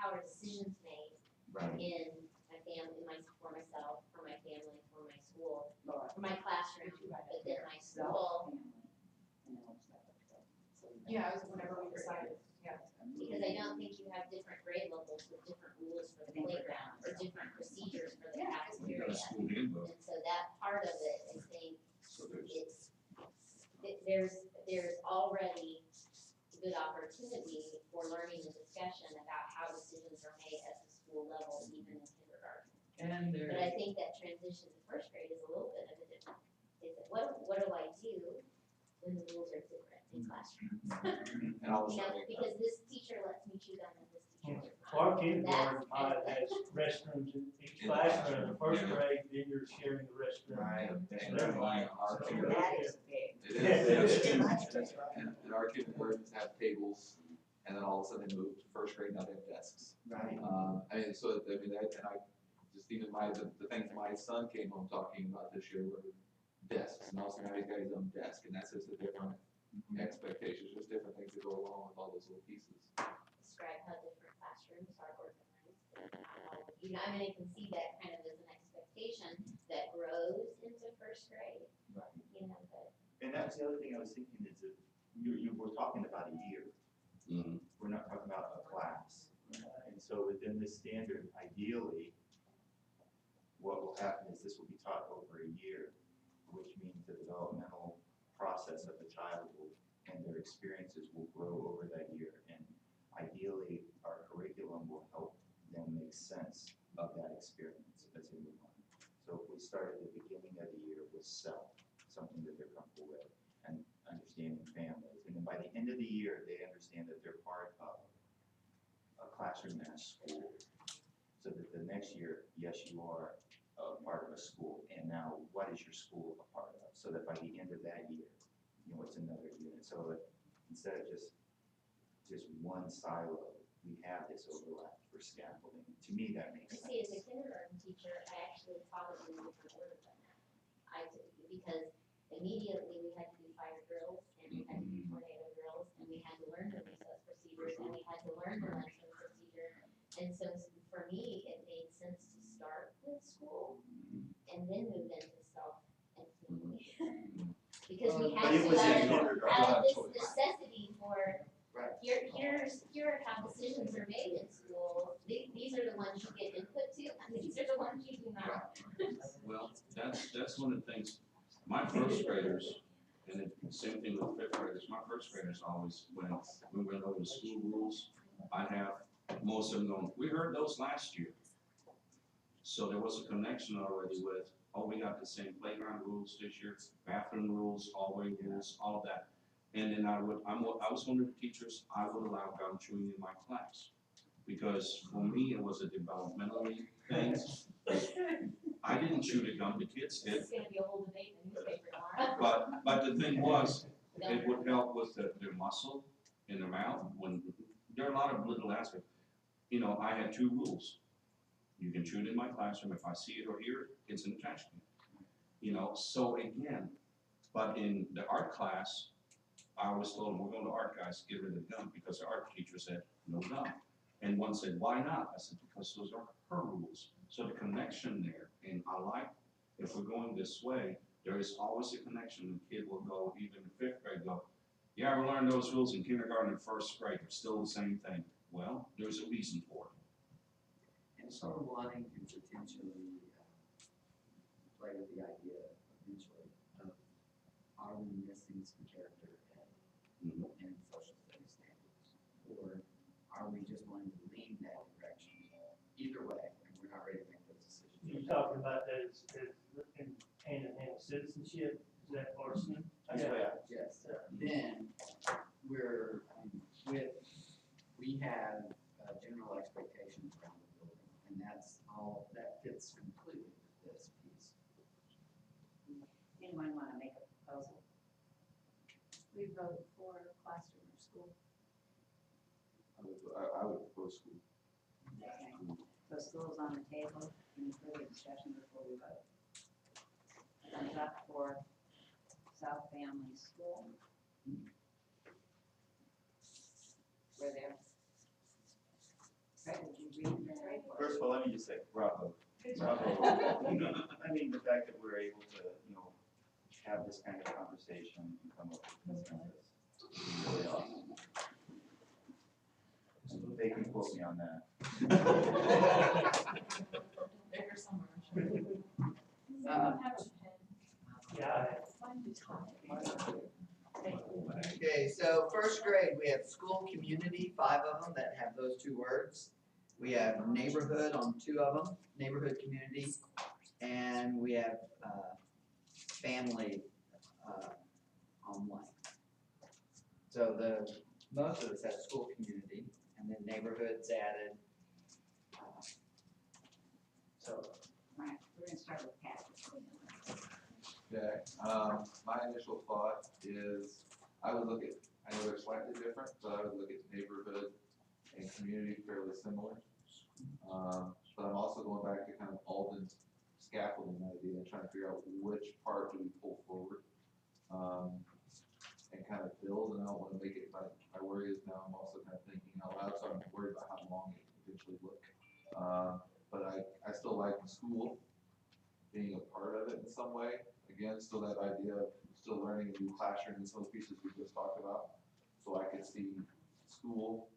how are decisions made
Right.
in my family, for myself, for my family, for my school, for my classroom, but then my school,
Yeah, it was whenever we decided, yeah.
because I don't think you have different grade levels with different rules for the playground, or different procedures for the
We
cafeteria.
got a school handbook,
And so that part of it, I think,
so there's,
there's already good opportunity for learning and discussion about how decisions are made at the school level, even in kindergarten.
And
But I think that transition to first grade is a little bit of a different, what do I do when the rules are different in classrooms?
And all of a
You know,
sudden,
because this teacher lets me chew gum and this teacher does not.
Our kindergarten
That's-
pod has restrooms in each classroom, the first grade, then you're sharing the restroom.
Right.
and then our
That
kindergarten,
is big.
it
That's
is,
huge.
and our kindergartens have tables, and then all of a sudden they moved to first grade, now they have desks.
Right.
I mean, so, I mean, that, and I, just even the things my son came home talking about this year were desks, and also now he's got his own desk, and that's just a different expectations, just different things that go along with all those little pieces.
Describe how different classrooms are organized and how, I mean, I can see that kind of as an expectation that grows into first grade,
Right.
but.
And that's the other thing I was thinking is that we're talking about a year. We're not talking about a class. And so within this standard, ideally, what will happen is this will be taught over a year, which means the developmental process of the child and their experiences will grow over that year. And ideally, our curriculum will help them make sense of that experience as they move on. So if we start at the beginning of the year with self, something that they're comfortable with, and understanding families, and then by the end of the year, they understand that they're part of a classroom and a school. So that the next year, yes, you are a part of a school, and now what is your school a part of? So that by the end of that year, it's another unit. So that instead of just one silo, we have this overlap for scaffolding. To me, that makes sense.
See, as a kindergarten teacher, I actually taught it in different order than that. Because immediately we had to do fire drills, and we had to do tornado drills, and we had to learn the recess procedures, and we had to learn the luncheon procedure. And so for me, it made sense to start with school and then move into self and family. Because we had
But it was in
to
kindergarten.
have this necessity for,
Right.
here are how decisions are made in school. These are the ones you get input to, and these are the ones you do not.
well, that's one of the things, my first graders, and the same thing with fifth graders, my first graders always, when we went over the school rules, I'd have most of them going, we heard those last year. So there was a connection already with, oh, we got the same playground rules this year, bathroom rules, hallway rules, all of that. And then I was one of the teachers, I would allow gum chewing in my class. Because for me, it was a developmentally thing. I didn't chew the gum, the kids did.
It's gonna be a whole debate in the newspaper tomorrow.
But the thing was, it would help with their muscle in their mouth, there are a lot of little aspects. I had two rules. You can chew it in my classroom, if I see it or hear it, it's an attachment. So again, but in the art class, I always told them, we're going to art, guys, get rid of the gum, because the art teacher said, no gum. And one said, why not? I said, because those are her rules. So the connection there, and I like, if we're going this way, there is always a connection. The kid will go, even in fifth grade, go, yeah, we learned those rules in kindergarten and first grade, they're still the same thing. Well, there's a reason for it.
And sort of wanting to potentially play with the idea eventually of are we missing some character in social studies standards? Or are we just wanting to lean that direction? Either way, and we're not ready to make those decisions.
You're talking about that as hand in hand with citizenship, is that Orson?
Yes, then we have general expectations around the building, and that's all, that fits completely with this piece.
Anyone wanna make a proposal?
We vote for classroom or school.
I would propose school.
Okay. So school's on the table, any further discussion before we vote? Thumbs up for South Family School. We're there. Right, would you read the right?
First of all, let me just say bravo. Bravo. I mean, the fact that we're able to, have this kind of conversation and come up with consensus is really awesome. They can quote me on that.
Bigger somewhere.
Yeah.
Okay, so first grade, we have school, community, 5 of them that have those 2 words. We have neighborhood on 2 of them, neighborhood, community, and we have family on 1. So most of us have school, community, and then neighborhood's added. So
All right, we're gonna start with Pat.
Okay, my initial thought is, I would look at, I know they're slightly different, but I would look at neighborhood and community fairly similar. But I'm also going back to kind of Alden's scaffolding idea and trying to figure out which part do we pull forward. And kind of build, and I don't wanna make it, my worry is now I'm also kind of thinking out loud, so I'm worried about how long it could potentially look. But I still like the school being a part of it in some way. Again, still that idea of still learning a new classroom and some of the pieces we just talked about. So I could see school,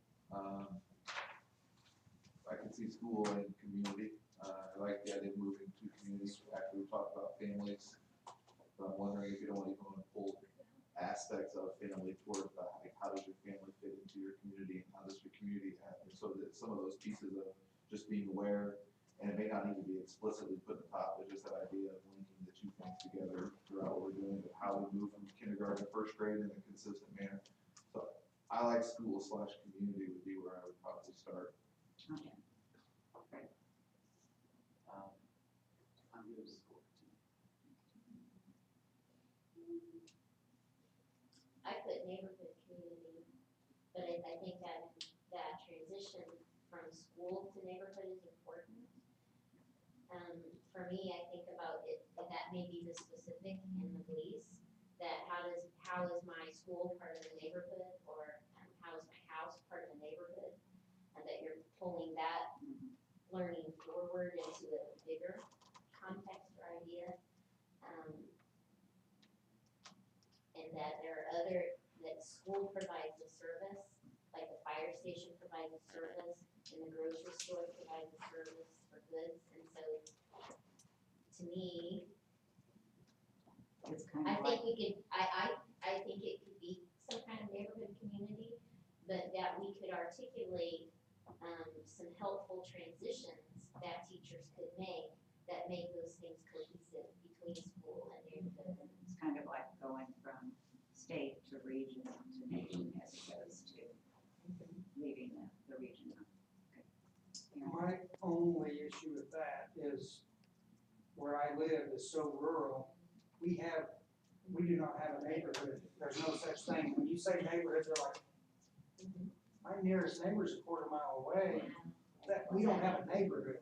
and community. I like the idea of moving to communities after we talked about families. But I'm wondering if you don't even want to pull aspects of family toward like how does your family fit into your community and how does your community act? And so that some of those pieces of just being aware, and it may not need to be explicitly put in the top, but just that idea of linking the 2 things together throughout what we're doing, but how we move from kindergarten to 1st grade in a consistent manner. So I like school/community would be where I would probably start.
Okay.
I'm good with school too.
I put neighborhood community, but I think that transition from school to neighborhood is important. For me, I think about it, that may be the specific in the lease, that how is my school part of the neighborhood, or how is my house part of the neighborhood? And that you're pulling that learning forward into a bigger context or idea. And that there are that school provides a service, like the fire station provides a service, and the grocery store provides a service for goods, and so, to me,
It's kind
I
of
think
like,
we could, I think it could be some kind of neighborhood community, but that we could articulate, some helpful transitions that teachers could make, that make those things cohesive between school and neighborhood.
it's kind of like going from state to region to nation as opposed to leaving the region. Okay. Yeah.
My only issue with that is where I live is so rural, we do not have a neighborhood. There's no such thing. When you say neighborhoods, they're like, my nearest neighbor's a quarter mile away. That, we don't have a neighborhood.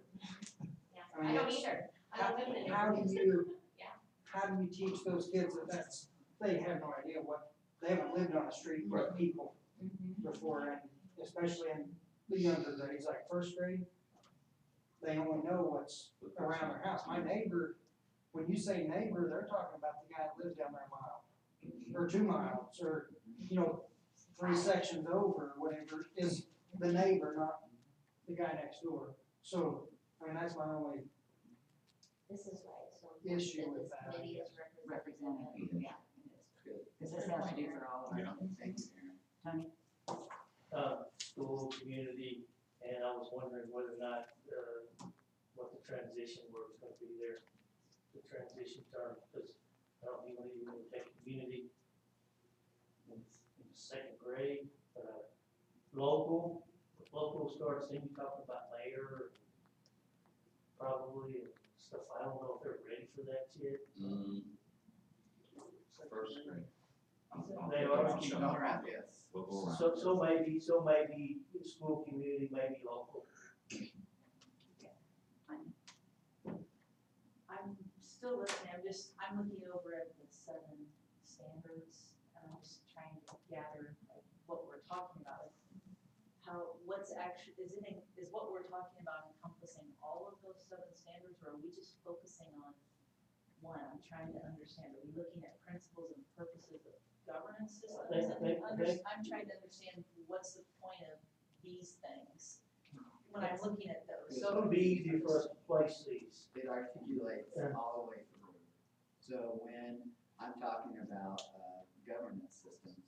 Yeah,
I mean,
I don't
it's-
either, I don't live in a
How do
neighborhood.
you,
Yeah.
how do you teach those kids that they have no idea they haven't lived on a street with people before, and especially in the younger grades, like 1st grade, they only know what's around their house. My neighbor, when you say neighbor, they're talking about the guy that lives down there a mile, or 2 miles, or, 3 sections over, whatever, is the neighbor, not the guy next door. So, I mean, that's my only
This is why it's so important
issue
that
with
this
that.
committee is
Representing,
representative.
yeah, it is. Because this has to do for all of
Yeah.
our,
Thank you, Aaron.
Tony?
School, community, and I was wondering whether or not, what the transition word was gonna be there, the transition term, because I don't even when you take community in second grade, local starts, then you're talking about mayor, probably, and stuff, I don't know if they're ready for that yet.
First grade.
They are.
Keep going around, yes.
We'll go around.
So maybe school, community, maybe local.
I'm still listening, I'm looking over at the 7 standards, and I'm just trying to gather like what we're talking about. Like, what's actually, is what we're talking about encompassing all of those 7 standards, or are we just focusing on one? I'm trying to understand, are we looking at principles and purposes of governance systems? I'm trying to understand what's the point of these things when I'm looking at those.
It's gonna be easy for us to place these.
It articulates all the way through. So when I'm talking about governance systems,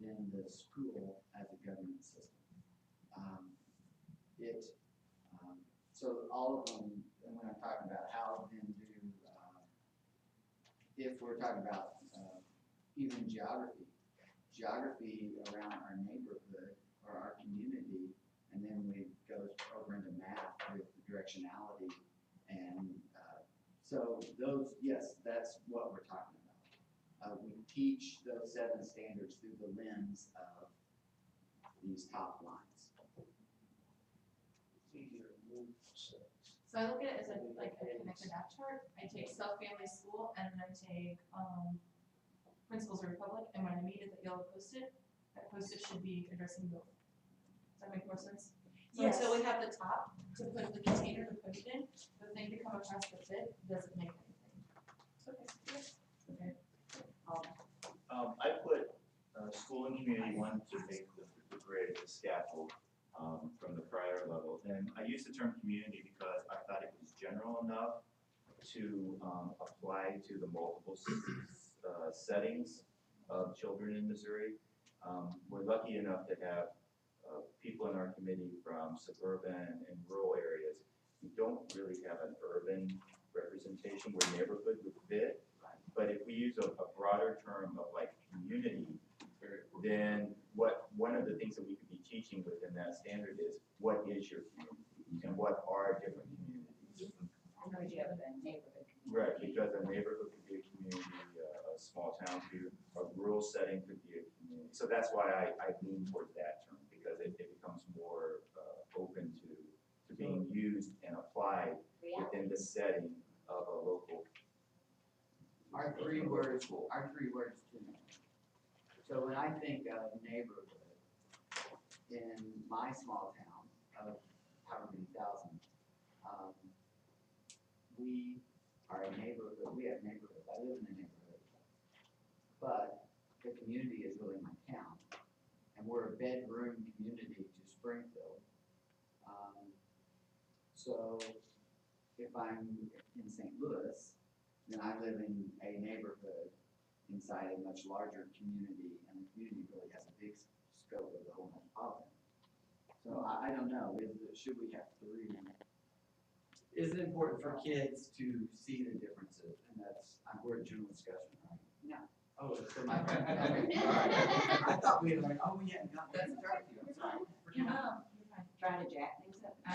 then the school as a governance system. So all of them, and when I'm talking about how then do, if we're talking about even geography around our neighborhood or our community, and then we go over into math with directionality. And so those, yes, that's what we're talking about. We teach those 7 standards through the lens of these top lines.
It's easier to move.
So I look at it as like a connected map chart. I take self-family school and then I take principles of republic, and when I meet at the yellow post-it, that post-it should be addressing both. Does that make more sense? So until we have the top to put the container to put it in, the thing to come across the fit doesn't make anything. Okay.
I put, school and community 1 to make the grade, the scaffold, from the prior level. And I use the term community because I thought it was general enough to, apply to the multiple settings of children in Missouri. We're lucky enough to have people in our committee from suburban and rural areas. We don't really have an urban representation where neighborhood would fit. But if we use a broader term of like community, then one of the things that we could be teaching within that standard is what is your community and what are different communities.
Because you have a neighborhood community.
Right, because a neighborhood could be a community, a small town could, a rural setting could be a community. So that's why I lean towards that term, because it becomes more open to being used and applied within the setting of a local.
Our 3 words to me. So when I think of neighborhood in my small town of however many thousand, we are a neighborhood, we have neighborhoods, I live in a neighborhood. But the community is really my town, and we're a bedroom community to Springfield. So if I'm in St. Louis, then I live in a neighborhood inside a much larger community, and the community really has a big scope of the whole metropolitan. So I don't know, should we have 3? Is it important for kids to see the differences? And we're a general discussion, right?
No.
Oh, so my, okay, all right. I thought we had like, oh, yeah, no, that's right, I'm sorry.
You're fine.
Trying to jack things up.
I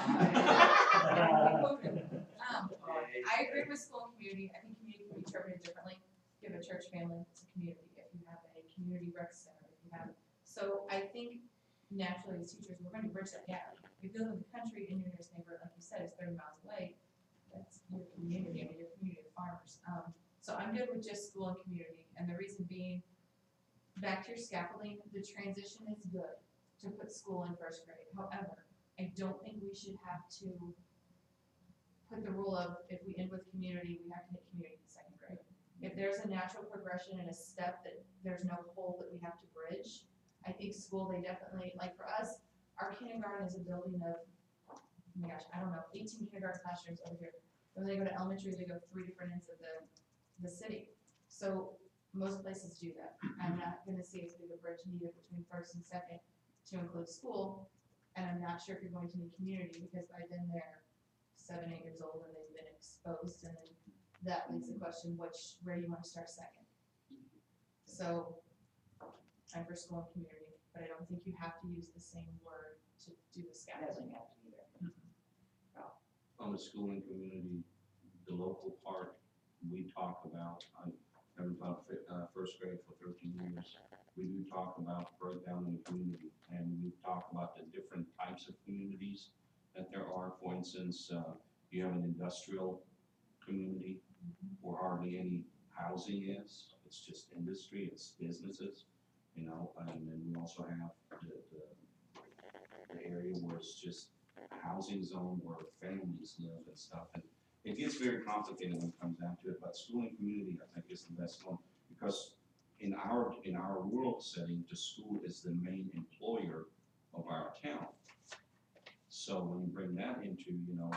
agree with school and community. I think community can be interpreted differently. If you have a church family, it's a community. If you have a community rec center, so I think naturally as teachers, we're going to bridge that gap. If you live in the country and your nearest neighbor, like you said, is 30 miles away, that's your community, your community of farmers. So I'm good with just school and community, and the reason being, back to your scaffolding, the transition is good to put school in first grade. However, I don't think we should have to put the rule of, if we end with community, we have to hit community in second grade. If there's a natural progression and a step that there's no hole that we have to bridge, I think school, they definitely, like for us, our kindergarten is a building of, oh my gosh, I don't know, 18 kindergarten classrooms over here. When they go to elementary, they go 3 different ends of the city. So Most places do that. I'm not gonna see as big a bridge needed between first and second to include school. And I'm not sure if you're going to need community, because by then they're 7, 8 years old and they've been exposed, and then that leaves the question, where do you wanna start second? So, I'm for school and community, but I don't think you have to use the same word to do the
That
scaffolding.
doesn't have to be there.
On the school and community, the local part, we talk about, I've taught first grade for 13 years. We do talk about breakdown in the community, and we talk about the different types of communities that there are. For instance, you have an industrial community where hardly any housing is. It's just industry, it's businesses, you know, and then we also have the area where it's just a housing zone where families live and stuff. And it gets very complicated when it comes down to it, but school and community, I think, is the best one, because in our rural setting, the school is the main employer of our town. So when you bring that into, you know,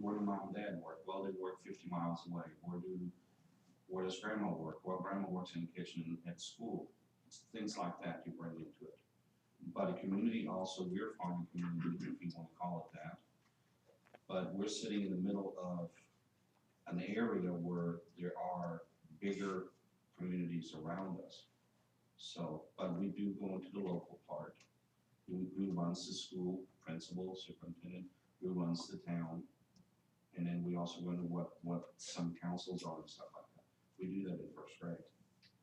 where do mom and dad work? Well, they work 50 miles away. Where does grandma work? Well, grandma works in the kitchen at school. Things like that you bring into it. But a community also, we're farming community, if you want to call it that. But we're sitting in the middle of an area where there are bigger communities around us. So, but we do go into the local part. Who runs the school, principal, superintendent, who runs the town. And then we also go into what some councils are and stuff like that. We do that in first grade.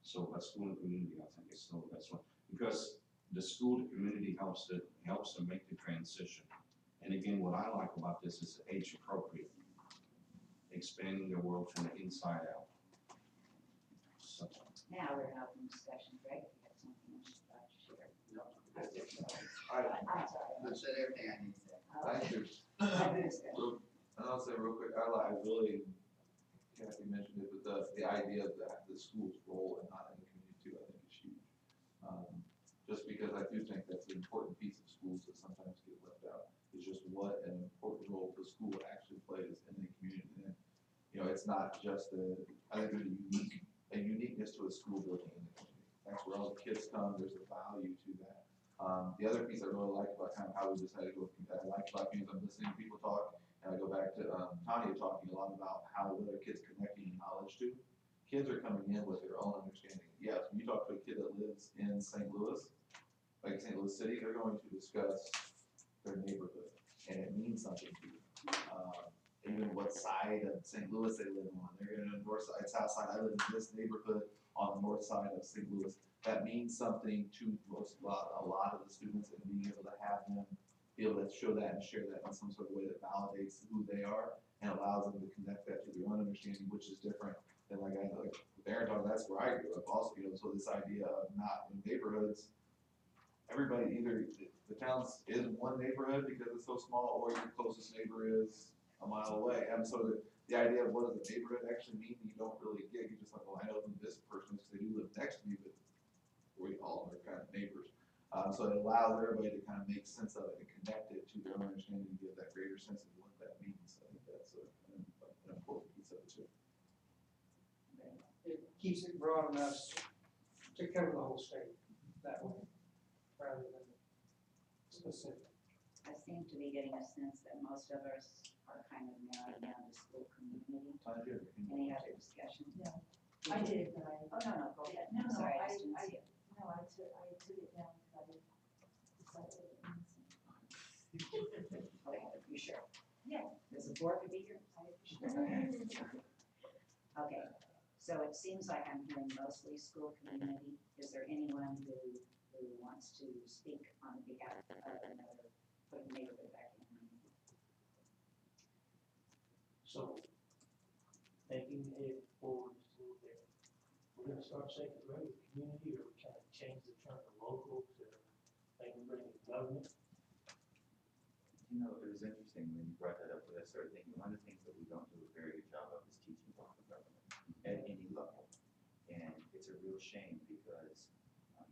So, but school and community, I think, is still the best one. Because the school to community helps to make the transition. And again, what I like about this is age appropriate, expanding the world from the inside out. So.
Now we're in open discussion, Greg, if you have something else you'd like to share. I'm sorry.
I said everything I need to say.
Thank you.
Open discussion.
And I'll say real quick, I really, Kathy mentioned it, but the idea of the school's role and not in the community too, I think is huge. Just because I do think that's an important piece of schools that sometimes get left out, is just what an important role the school actually plays in the community. And, you know, it's not just I think there's a uniqueness to a school building in the community. That's where all the kids come, there's a value to that. The other piece I really like about kind of how we decided to go, I like about means I'm listening to people talk, and I go back to Tanya talking a lot about how what are kids connecting knowledge to. Kids are coming in with their own understanding. Yes, when you talk to a kid that lives in St. Louis, like St. Louis City, they're going to discuss their neighborhood, and it means something to them. Even what side of St. Louis they live on. They're gonna north side, south side. I live in this neighborhood on the north side of St. Louis. That means something to a lot of the students, and being able to have them be able to show that and share that in some sort of way that validates who they are and allows them to connect that to their own understanding, which is different than like Aaron talked, that's where I grew up also, you know, so this idea of not in neighborhoods, everybody either, the town is one neighborhood because it's so small, or your closest neighbor is a mile away. And so the idea of what does a neighborhood actually mean, you don't really get. You're just like, well, I know who this person is because they do live next to me, but we all are kind of neighbors. So it allows everybody to kind of make sense of it and connect it to their own understanding and give that greater sense of what that means. I think that's an important piece of it too.
It keeps it broad enough to cover the whole state that way, rather than specific.
I seem to be getting a sense that most of us are kind of narrowing down to school community. Any other discussion?
No, I did, but I.
Oh, no, go ahead.
No,
I'm
no,
sorry, I just didn't
I-
see it.
No, I took it down because I decided it means.
Okay, you sure?
Yeah.
Does the board could be here? Okay, so it seems like I'm hearing mostly school community. Is there anyone who wants to speak on behalf of another, put a neighborhood back in?
So, thinking ahead forward just a little bit, we're gonna start second grade with community, or kind of change the term to local to maybe bring in government.
You know, it was interesting when you brought that up, when I started thinking, one of the things that we don't do a very good job of is teaching local government at any level. And it's a real shame because,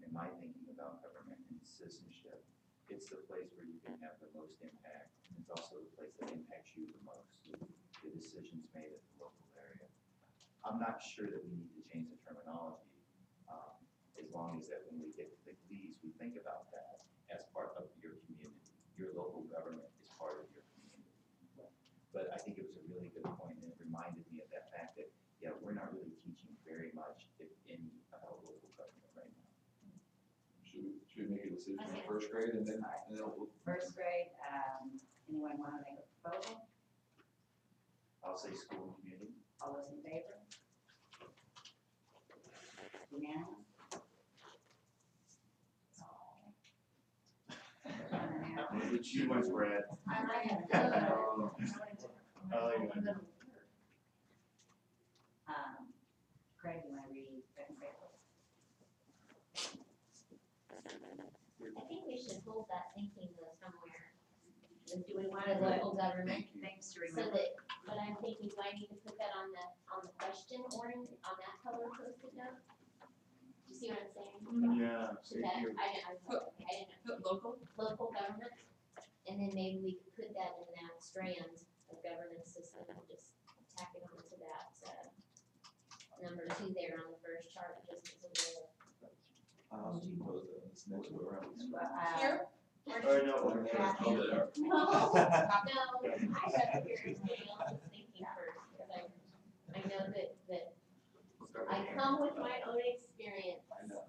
in my thinking about government and citizenship, it's the place where you can have the most impact. It's also the place that impacts you the most, the decisions made at the local area. I'm not sure that we need to change the terminology, as long as that when we get to the leads, we think about that as part of your community. Your local government is part of your community. But I think it was a really good point, and it reminded me of that fact that, yeah, we're not really teaching very much, if any, about local government right now.
Should we make a decision in first grade and then we'll.
First grade, anyone want to make a proposal?
I'll say school and community.
All those in favor? Unanimous?
Which you ones were at.
I like it.
Oh, yeah.
Craig, you want to read second grade?
I think we should hold that thinking though somewhere. Do we want a local government?
Thanks to
So
remember.
that, but I'm thinking, do I need to put that on the question orange, on that color post-it note? Do you see what I'm saying?
Yeah.
Should that, I didn't know.
Put local?
Local government, and then maybe we could put that in that strand of governance system, and just tack it onto that, number 2 there on the first chart, just as a little.
I'll just propose that this next go around.
Here?
Or no,
Over there.
No,
Over there.
no, I gotta hear everybody else's thinking first, because I know that I come with my own experience.
I know.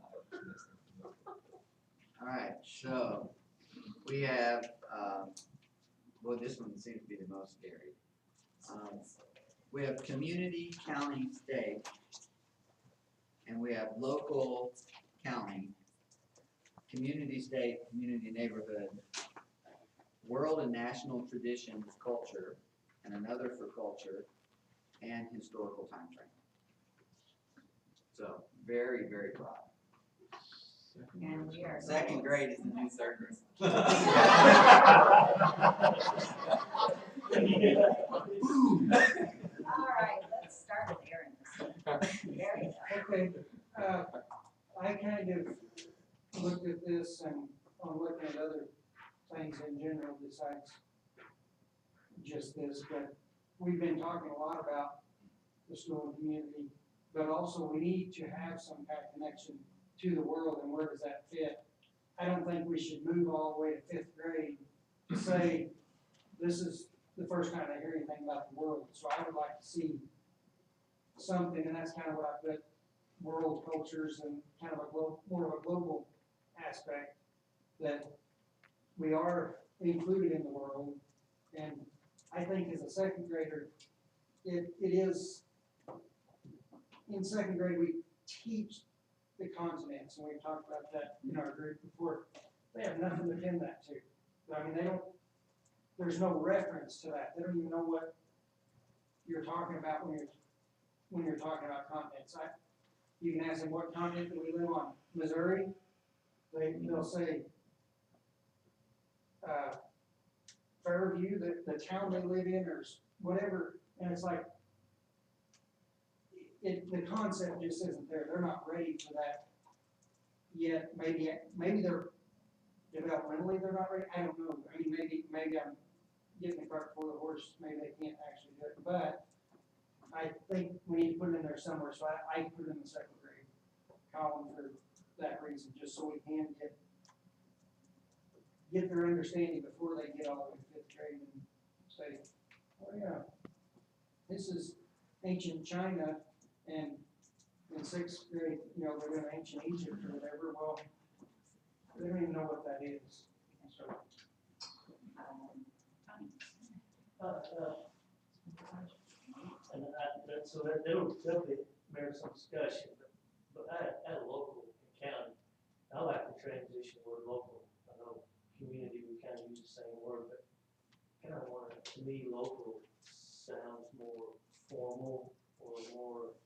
Alright, so we have, well, this one seems to be the most scary. We have community, county, state, and we have local, county, community, state, community, neighborhood, world and national traditions, culture, and another for culture, and historical time frame. So, very, very broad.
And we are.
Second grade is the new third grade.
All right, let's start with Aaron. Aaron.
Okay, I kind of looked at this and I'm looking at other things in general besides just this, but we've been talking a lot about the school and community, but also we need to have some kind of connection to the world, and where does that fit? I don't think we should move all the way to 5th grade to say, this is the first time I hear anything about the world, so I would like to see something, and that's kind of what I put, world cultures and kind of more of a global aspect, that we are included in the world, and I think as a 2nd grader, it is, in 2nd grade, we teach the continents, and we've talked about that in our group before. They have nothing to pin that to. I mean, there's no reference to that. They don't even know what you're talking about when you're talking about continents. You can ask them, what continent do we live on? Missouri? They'll say, Fairview, the town they live in, or whatever, and it's like, the concept just isn't there. They're not ready for that yet. Maybe they're developmentally they're not ready. I don't know. I mean, maybe I'm getting the cart before the horse. Maybe they can't actually do it. But I think we need to put it in there somewhere. So I put it in the 2nd grade column for that reason, just so we can get their understanding before they get all the way to 5th grade and say, oh yeah, this is ancient China. And in 6th grade, they're doing ancient Egypt or whatever. Well, they don't even know what that is. So,
So that'll definitely merit some discussion, but at a local and county, I like the transition word local. I know community, we kind of use the same word, but kind of want to me, local sounds more formal or more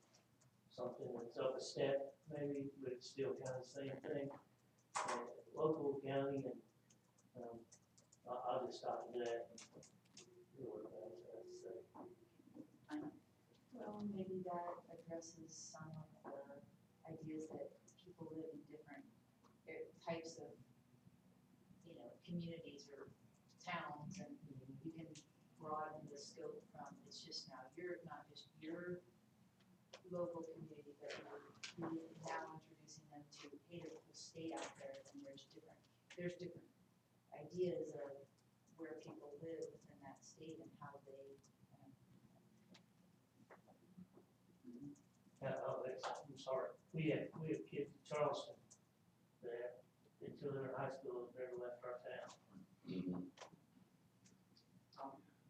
something that's up a step maybe, but it's still kind of the same thing. And local, county, and I'll just stop at that.
Well, maybe that addresses some of the ideas that people live in different types of, communities or towns, and you can broaden the scope from, it's just now, you're not just your local community, but we're now introducing them to, hey, there's a state out there, and there's different ideas of where people live within that state and how they,
I'm sorry, we have kids in Charleston that until they're in high school, have never left our town.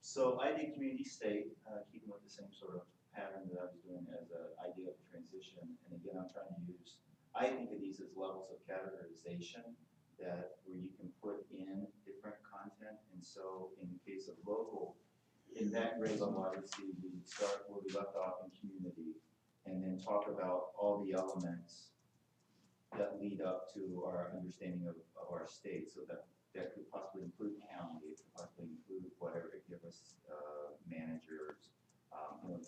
So I did community state, keeping with the same sort of pattern that I was doing as an idea of transition. And again, I'm trying to use, I think of these as levels of categorization that where you can put in different content. And so in the case of local, in that grade level, obviously we start where we left off in community and then talk about all the elements that lead up to our understanding of our state. So that could possibly include county, it could possibly include whatever it give us, managers,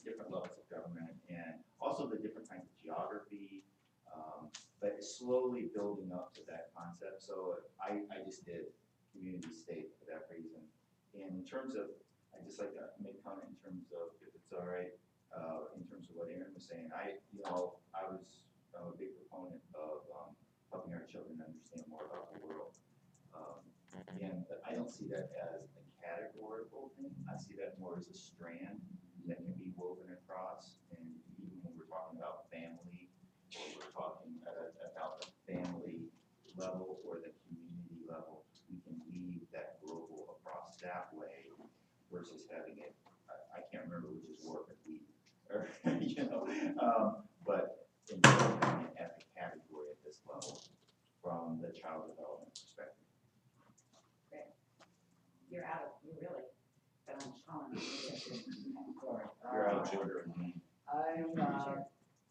different levels of government, and also the different kinds of geography, but it's slowly building up to that concept. So I just did community state for that reason. And in terms of, I'd just like to make a comment in terms of, if it's all right, in terms of what Aaron was saying, I'm a big proponent of helping our children understand more about the world. Again, but I don't see that as a categorical thing. I see that more as a strand that can be woven across. And even when we're talking about family, or we're talking about the family level or the community level, we can weave that global across that way versus having it, I can't remember which is work and weave, or, but in having it as a category at this level from the child development perspective.
You're really, but I'm calling
Sorry.
You're out of order.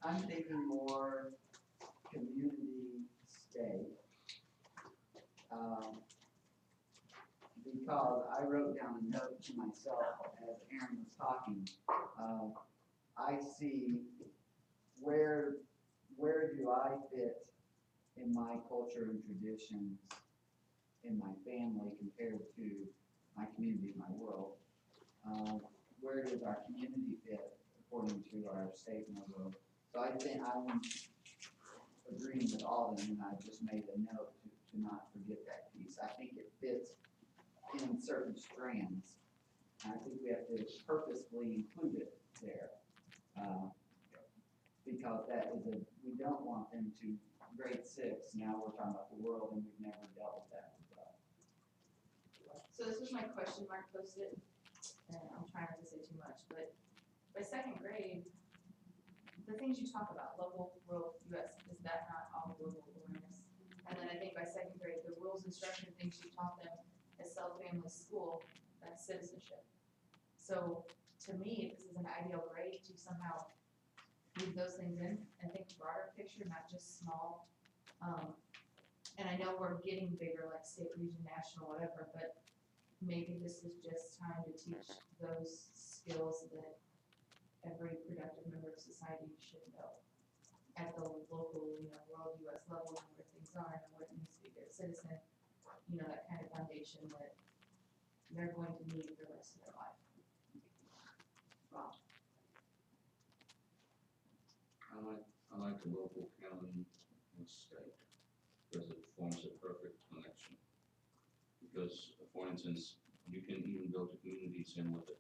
I'm thinking more community state. Because I wrote down a note to myself as Aaron was talking. I see where do I fit in my culture and traditions in my family compared to my community, my world. Where does our community fit according to our state and our world? So I think I'm agreeing with all of them, and I just made a note to not forget that piece. I think it fits in certain strands. And I think we have to purposefully include it there. Because we don't want them to grade 6, now we're talking about the world and we've never dealt with that before.
So this was my question mark posted, and I'm trying not to say too much, but by 2nd grade, the things you talk about, local, world, US, is that not all global awareness? And then I think by 2nd grade, the rules, instruction, things you taught them as family, school, that's citizenship. So to me, this is an ideal grade to somehow leave those things in and think broader picture, not just small. And I know we're getting bigger, like state, region, national, whatever, but maybe this is just time to teach those skills that every productive member of society should know at the local, world, US level, and where things are and what it means to be a good citizen, that kind of foundation that they're going to need for the rest of their life. Wow.
I like the local, county, and state, because it forms a perfect connection. Because, for instance, you can even go to communities in with it.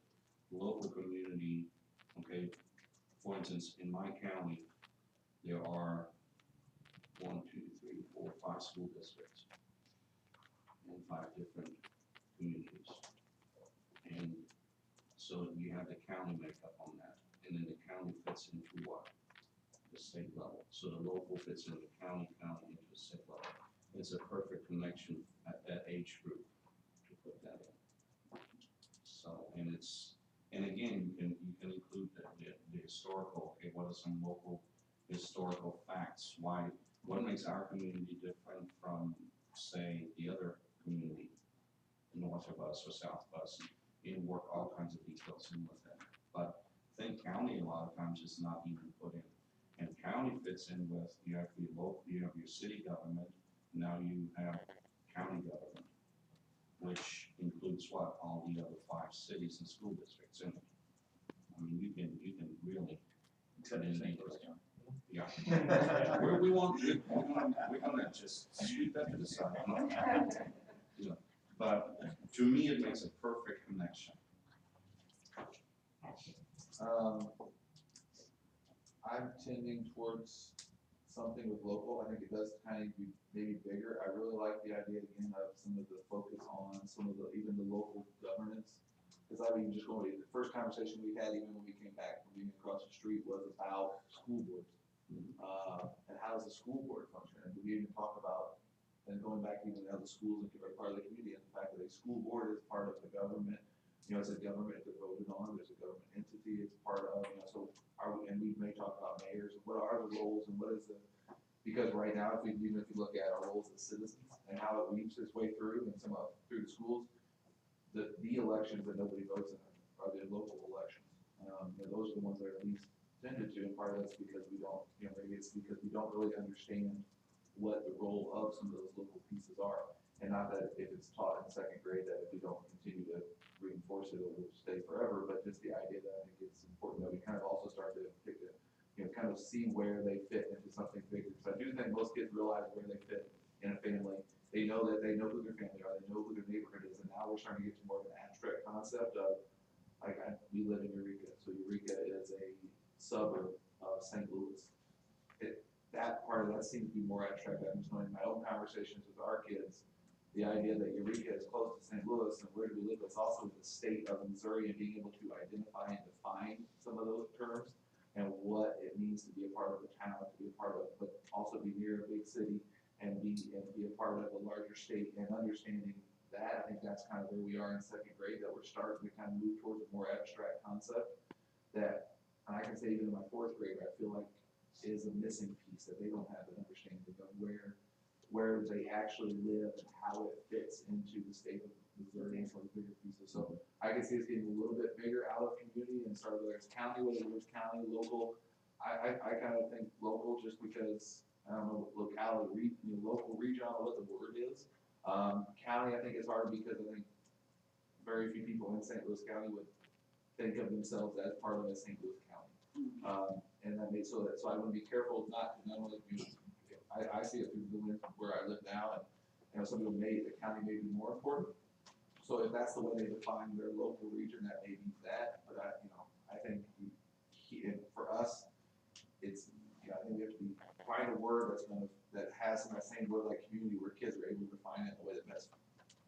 Local community, okay, for instance, in my county, there are 1, 2, 3, 4, 5 school districts and 5 different communities. And so you have the county makeup on that, and then the county fits into what? The state level. So the local fits in the county into the state level. It's a perfect connection at that age group to put that in. So, and again, you can include the historical, okay, what are some local historical facts? What makes our community different from, say, the other community north of us or south of us? You work all kinds of details in with that. But I think county a lot of times is not even put in. And county fits in with, you have the local, you have your city government, now you have county government, which includes what? All the other 5 cities and school districts in it. I mean, you can really
Except in St. Louis.
Yeah. We want to just sweep that to the side. You know, but to me, it makes a perfect connection.
I'm tending towards something with local. I think it does kind of be maybe bigger. I really like the idea again of some of the focus on some of the, even the local governance. Because I mean, just going, the first conversation we had, even when we came back from being across the street, was about school boards. And how does the school board function? And we even talk about, and going back even how the schools are part of the community, and the fact that a school board is part of the government. You know, it's a government that voted on, there's a government entity it's part of, you know, so are we, and we may talk about mayors, and what are the roles and what is the, because right now, even if you look at our roles as citizens and how it weaves its way through and some of, through the schools, the elections that nobody votes in are the local elections. You know, those are the ones that are least tended to, and part of that's because we don't, you know, maybe it's because we don't really understand what the role of some of those local pieces are. And not that if it's taught in second grade, that if we don't continue to reinforce it, it will stay forever, but just the idea that I think it's important that we kind of also start to pick it, you know, kind of see where they fit into something bigger. Because I do think most kids realize where they fit in a family. They know that they know who their family are, they know who their neighborhood is, and now we're starting to get to more of an abstract concept of, like, we live in Eureka, so Eureka is a suburb of St. Louis. That part of that seems to be more abstract. I'm just knowing my own conversations with our kids, the idea that Eureka is close to St. Louis and where do we live, it's also the state of Missouri and being able to identify and define some of those terms and what it means to be a part of the town, to be a part of, but also be near a big city and be a part of a larger state and understanding that. I think that's kind of where we are in second grade, that we're starting to kind of move towards a more abstract concept that, and I can say even in my fourth grade, I feel like is a missing piece, that they don't have an understanding of where they actually live and how it fits into the state of Missouri and some of the bigger pieces. So I can see us getting a little bit bigger out of community and start whether it's county, whether it's county, local. I kind of think local just because, I don't know, locality, local, regional, what the word is. County, I think is hard because I think very few people in St. Louis County would think of themselves as part of a St. Louis County. And that makes so I want to be careful not only I see it through the lens of where I live now, and you know, some people the county may be more important. So if that's the way they define their local region, that may be that. But I think for us, it's, you know, I think we have to find a word that has that same word like community, where kids are able to define it in a way that best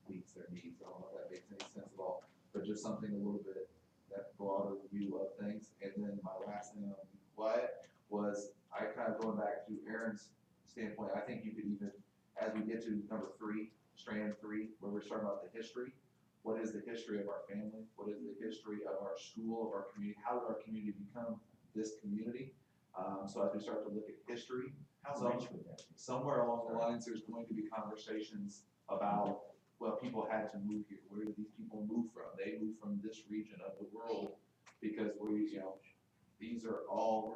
meets their needs. I don't know if that makes any sense at all, but just something a little bit that broader view of things. And then my last thing on what was, I kind of going back to Aaron's standpoint, I think you could even, as we get to number 3, strand 3, where we're starting about the history, what is the history of our family? What is the history of our school, of our community? How did our community become this community? So as we start to look at history, somewhere along the lines, there's going to be conversations about, well, people had to move here. Where did these people move from? They moved from this region of the world because these are all,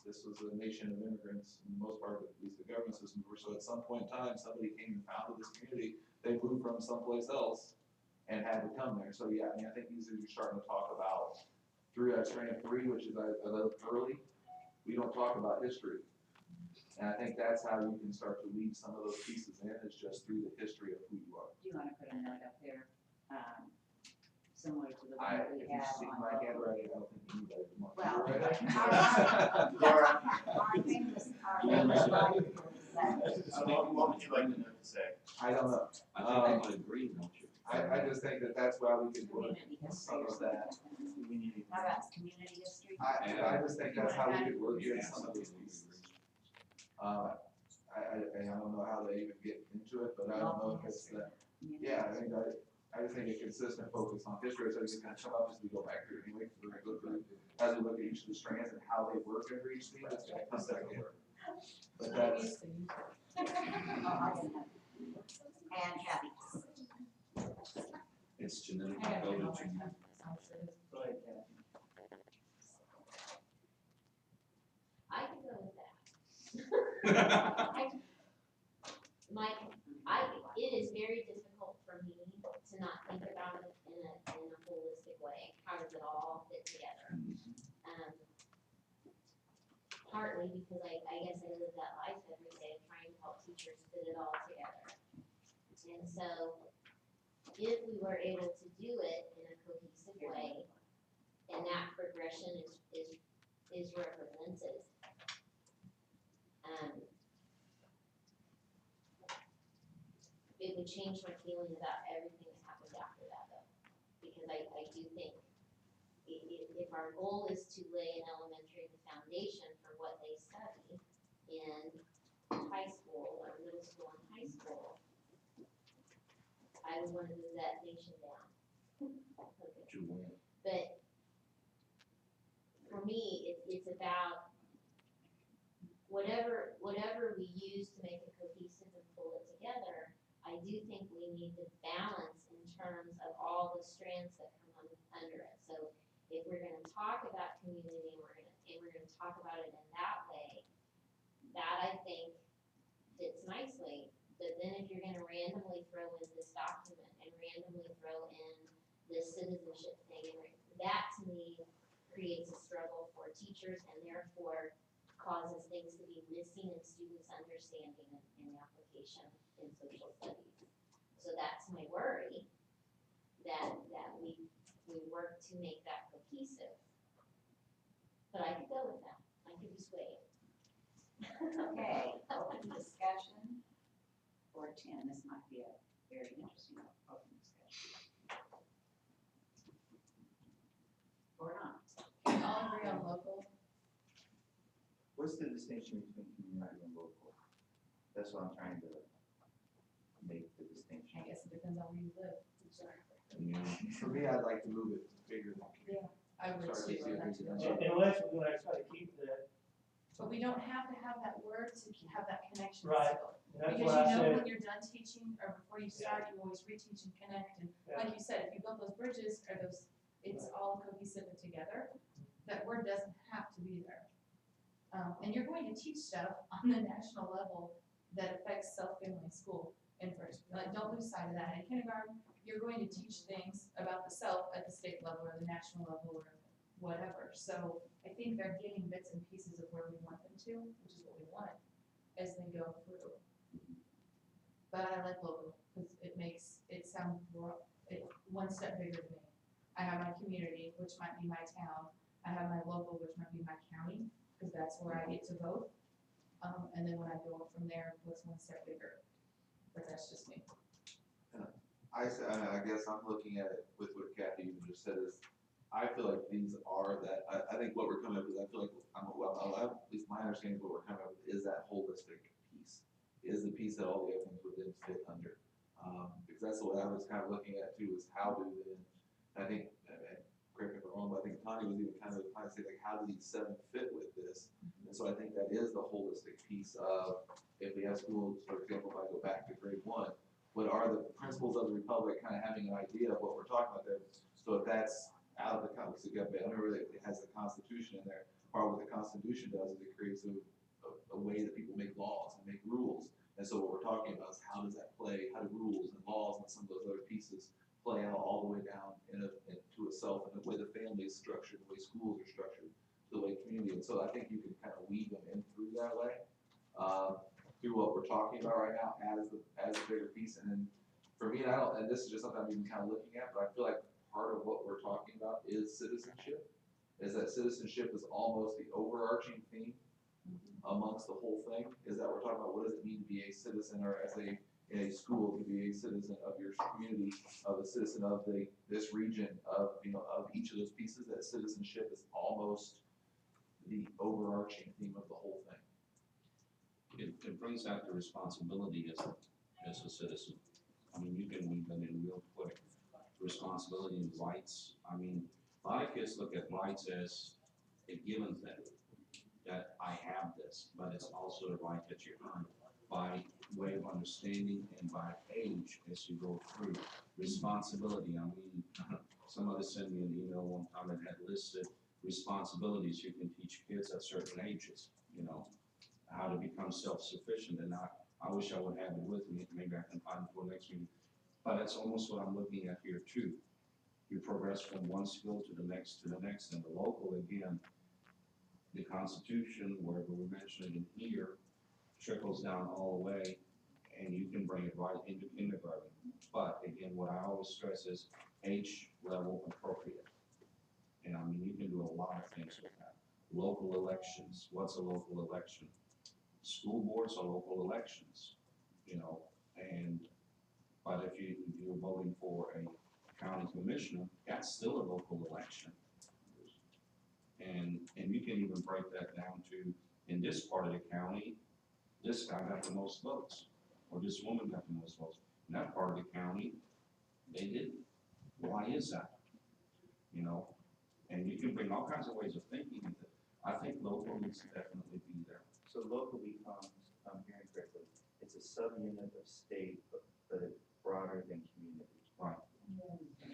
this was a nation of immigrants, and most part of at least the government systems were. So at some point in time, somebody came and founded this community. They moved from someplace else and had to come there. So yeah, I mean, I think these are you're starting to talk about through that strand 3, which is a little early. We don't talk about history. And I think that's how you can start to weave some of those pieces in, is just through the history of who you are.
Do you want to put a note up there, similar to the one
If
that we
you
have
see
on
my
the-
handwriting, I don't think anybody would want to
Well,
write it.
our famous library
What would you like the note to say?
I don't know.
I think I would agree, don't you?
I just think that's why we could put
community history
some
or
of that.
something. How about community history?
I just think that's how we could work in some of those pieces. I don't know how they even get into it, but I don't know if it's that. Yeah, I just think a consistent focus on history, so it's gonna come up as we go back through anyway, because we're gonna go through, as we look at each of the strands and how they work under each theme, it's gonna come back in. But that's,
And Kathy.
It's genetic coded to you.
Go ahead, Kathy.
I can go with that. It is very difficult for me to not think about it in a holistic way. How does it all fit together? partly because I guess I live that life every day of trying to help teachers fit it all together. And so, if we were able to do it in a cohesive way, and that progression is represented, it would change my feeling about everything that happened after that though. Because I do think if our goal is to lay an elementary the foundation for what they study in high school or middle school and high school, I would wanna move that nation down. Okay. But for me, it's about whatever we use to make it cohesive and pull it together. I do think we need to balance in terms of all the strands that come under it. So if we're gonna talk about community and we're gonna talk about it in that way, that I think fits nicely. But then if you're gonna randomly throw in this document and randomly throw in this citizenship thing, that to me creates a struggle for teachers and therefore causes things to be missing in students' understanding and application in social studies. So that's my worry, that we work to make that cohesive. But I could go with that, I could be swayed.
Okay, open discussion for 10, this might be a very interesting open discussion. Or not.
Can we all agree on local?
What's the distinction between community and local? That's what I'm trying to make the distinction.
I guess it depends on where you live.
For me, I'd like to move it bigger than community.
I would
Sorry,
too,
Lacey,
and that's
I think
Unless we're gonna try to keep that,
but we don't have to have that word to have that connection
Right.
still.
that's
Because
what I
you know
said.
when you're done teaching, or before you start, you always reteach and connect, and
Yeah.
like you said, if you build those bridges, or those, it's all cohesive and together, that word doesn't have to be there. And you're going to teach stuff on the national level that affects self-family school in first, like, don't lose sight of that. In kindergarten, you're going to teach things about the self at the state level or the national level or whatever. So I think they're getting bits and pieces of where we want them to, which is what we want, as they go through. But I like local, because it makes it sound one step bigger to me. I have my community, which might be my town. I have my local, which might be my county, because that's where I get to vote. And then when I go up from there, what's one step bigger? But that's just me.
I guess I'm looking at it with what Kathy even just said is, I feel like these are that, I think what we're coming up with, I feel like, at least my understanding of what we're coming up with is that holistic piece. Is the piece that all the other things within fit under. Because that's what I was kind of looking at too, is how do then, I think, correct me if I'm wrong, but I think Connie was even kind of trying to say like, how do these 7 fit with this? And so I think that is the holistic piece of, if we have schools, for example, if I go back to grade 1, what are the principles of the republic, kind of having an idea of what we're talking about there. So if that's out of the Constitution, I remember that it has the Constitution in there. Part of what the Constitution does is it creates a way that people make laws and make rules. And so what we're talking about is how does that play, how do rules and laws and some of those other pieces play out all the way down into itself, and the way the family is structured, the way schools are structured, the way community. And so I think you can kind of weave them in through that way. Through what we're talking about right now as a bigger piece. And then for me, and this is just something I'm even kind of looking at, but I feel like part of what we're talking about is citizenship. Is that citizenship is almost the overarching theme amongst the whole thing, is that we're talking about what does it mean to be a citizen, or as in a school to be a citizen of your community, of a citizen of this region, of each of those pieces. That citizenship is almost the overarching theme of the whole thing.
It brings out the responsibility as a citizen. I mean, you can weave them in real quick. Responsibility and rights. I mean, a lot of kids look at rights as a given thing, that I have this, but it's also the right that you earn by way of understanding and by age as you go through. Responsibility, I mean, somebody sent me an email one time that had listed responsibilities you can teach kids at certain ages, how to become self-sufficient. And I wish I would have it with me, maybe I can find it for next meeting. But that's almost what I'm looking at here too. You progress from one skill to the next, and the local again. the Constitution, wherever we're mentioning in here, trickles down all the way, and you can bring it right into kindergarten. But again, what I always stress is H level appropriate. And I mean, you can do a lot of things with that. Local elections, what's a local election? School boards are local elections, you know, but if you're voting for a county commissioner, that's still a local election. And you can even break that down to, in this part of the county, this guy got the most votes, or this woman got the most votes. In that part of the county, they didn't. Why is that? You know, and you can bring all kinds of ways of thinking into it. I think local needs to definitely be there.
So local becomes, if I'm hearing correctly, it's a subunit of state, but it's broader than community.
Right.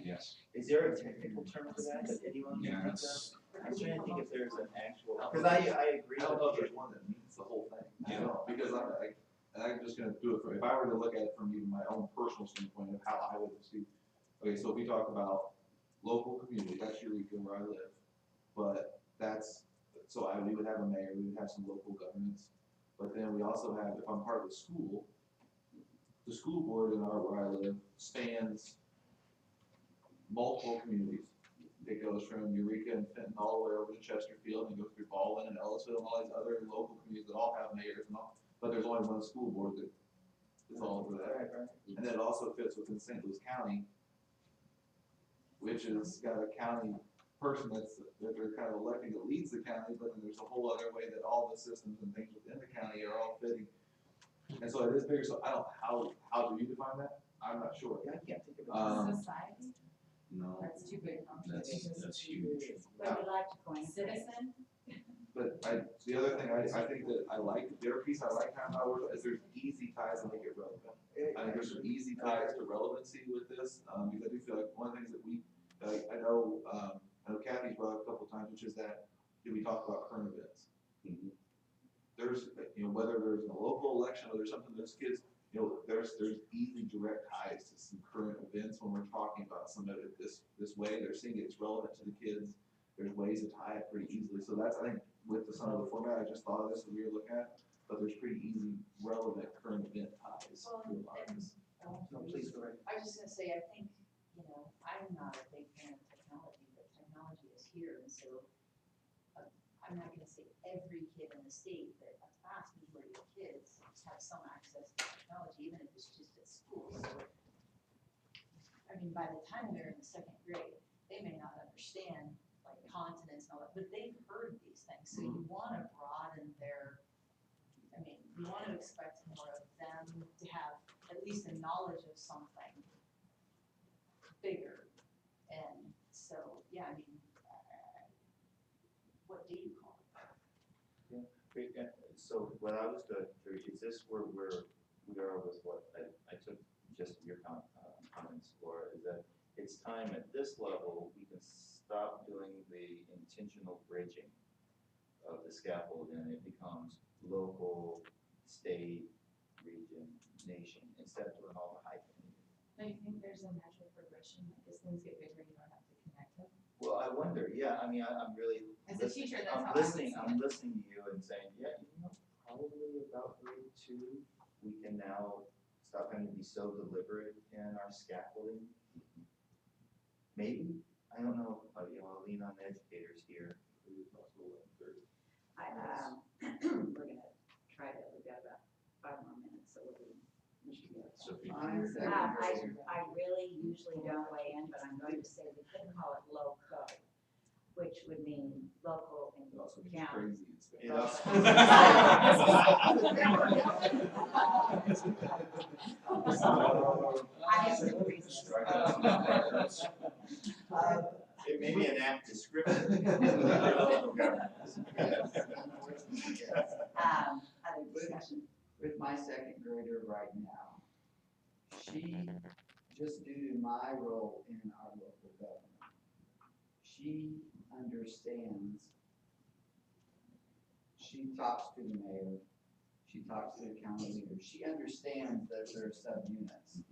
Yes.
Is there a technical term for that that anyone can think of?
Yes.
I'm trying to think if there's an actual, because I agree.
I don't know if there's one that means the whole thing. I don't know, because I'm just gonna do it if I were to look at it from even my own personal standpoint of how I would see. Okay, so if we talk about local community, that's Eureka where I live, but we would have a mayor, we would have some local governments, but then we also have, if I'm part of the school board where I live spans multiple communities. It goes from Eureka and Fenton all the way over to Chesterfield and goes through Baldwin and Ellisville and all these other local communities that all have mayors and all, but there's only one school board that is all over that. And then it also fits within St. Louis County, which has got a county person that they're kind of electing that leads the county, but then there's a whole other way that all the systems and things within the county are all fitting. And so it is bigger, so I don't, how do you define that? I'm not sure.
Yeah, I can't think of it.
Society?
No,
That's too big.
that's huge.
What would you like to coin?
Citizen?
But the other thing I think that I like, the other piece I like how it works is there's easy ties to make it relevant. I think there's some easy ties to relevancy with this, because I do feel like one of the things that I know Kathy's brought up a couple times, which is that, we talk about current events. There's, whether there's a local election or there's something those kids, there's easy direct ties to some current events when we're talking about some of it this way. They're seeing it's relevant to the kids. There's ways to tie it pretty easily. So that's, I think, with some of the format, I just thought of this as we were looking at, but there's pretty easy, relevant current event ties to a lot of this.
No, please go ahead.
I was just gonna say, I think, I'm not a big fan of technology, but technology is here, and so I'm not gonna say every kid in the state, but a vast majority of kids have some access to technology, even if it's just at school. So, I mean, by the time they're in the second grade, they may not understand like continents and all that, but they've heard these things. So you wanna broaden you wanna expect more of them to have at least a knowledge of something bigger. And so, yeah, what do you call it?
So what I was going through, is this where we are with what I took just your comments, Laura, is that it's time at this level, we can stop doing the intentional bridging of the scaffold and it becomes local, state, region, nation, instead of doing all the hyphenated.
Do you think there's a natural progression, like as things get bigger, you don't have to connect them?
Well, I wonder, yeah, I mean, I'm really.
As a teacher, that's
I'm
how I would see
I'm listening to you and saying, yeah, probably about grade 2, we can now stop having to be so deliberate in our scaffolding. Maybe, I don't know, I'll lean on educators here.
We're gonna try to, we've got about 5 more minutes, so we'll be.
So if you-
I really usually don't weigh in, but I'm going to say we could call it low-co, which would mean local and
It also means
county.
crazy and stuff.
It also-
I have good reasons.
It may be an apt description.
Other discussion.
With my second grader right now, she, just due to my role in our local government, she understands, she talks to the mayor, she talks to the county leader, she understands that there are subunits.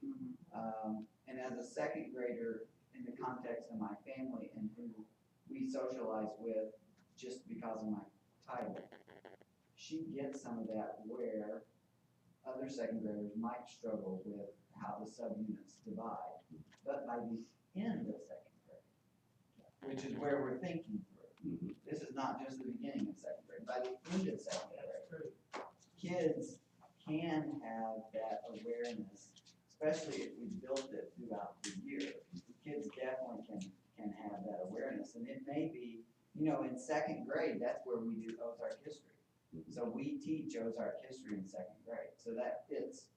And as a second grader, in the context of my family and who we socialize with, just because of my title, she gets some of that where other second graders might struggle with how the subunits divide. But by the end of second grade, which is where we're thinking through, this is not just the beginning of second grade, by the end of second grade, kids can have that awareness, especially if we built it throughout the year. Kids definitely can have that awareness, and it may be, in second grade, that's where we do Ozark history. So we teach Ozark history in second grade, so that fits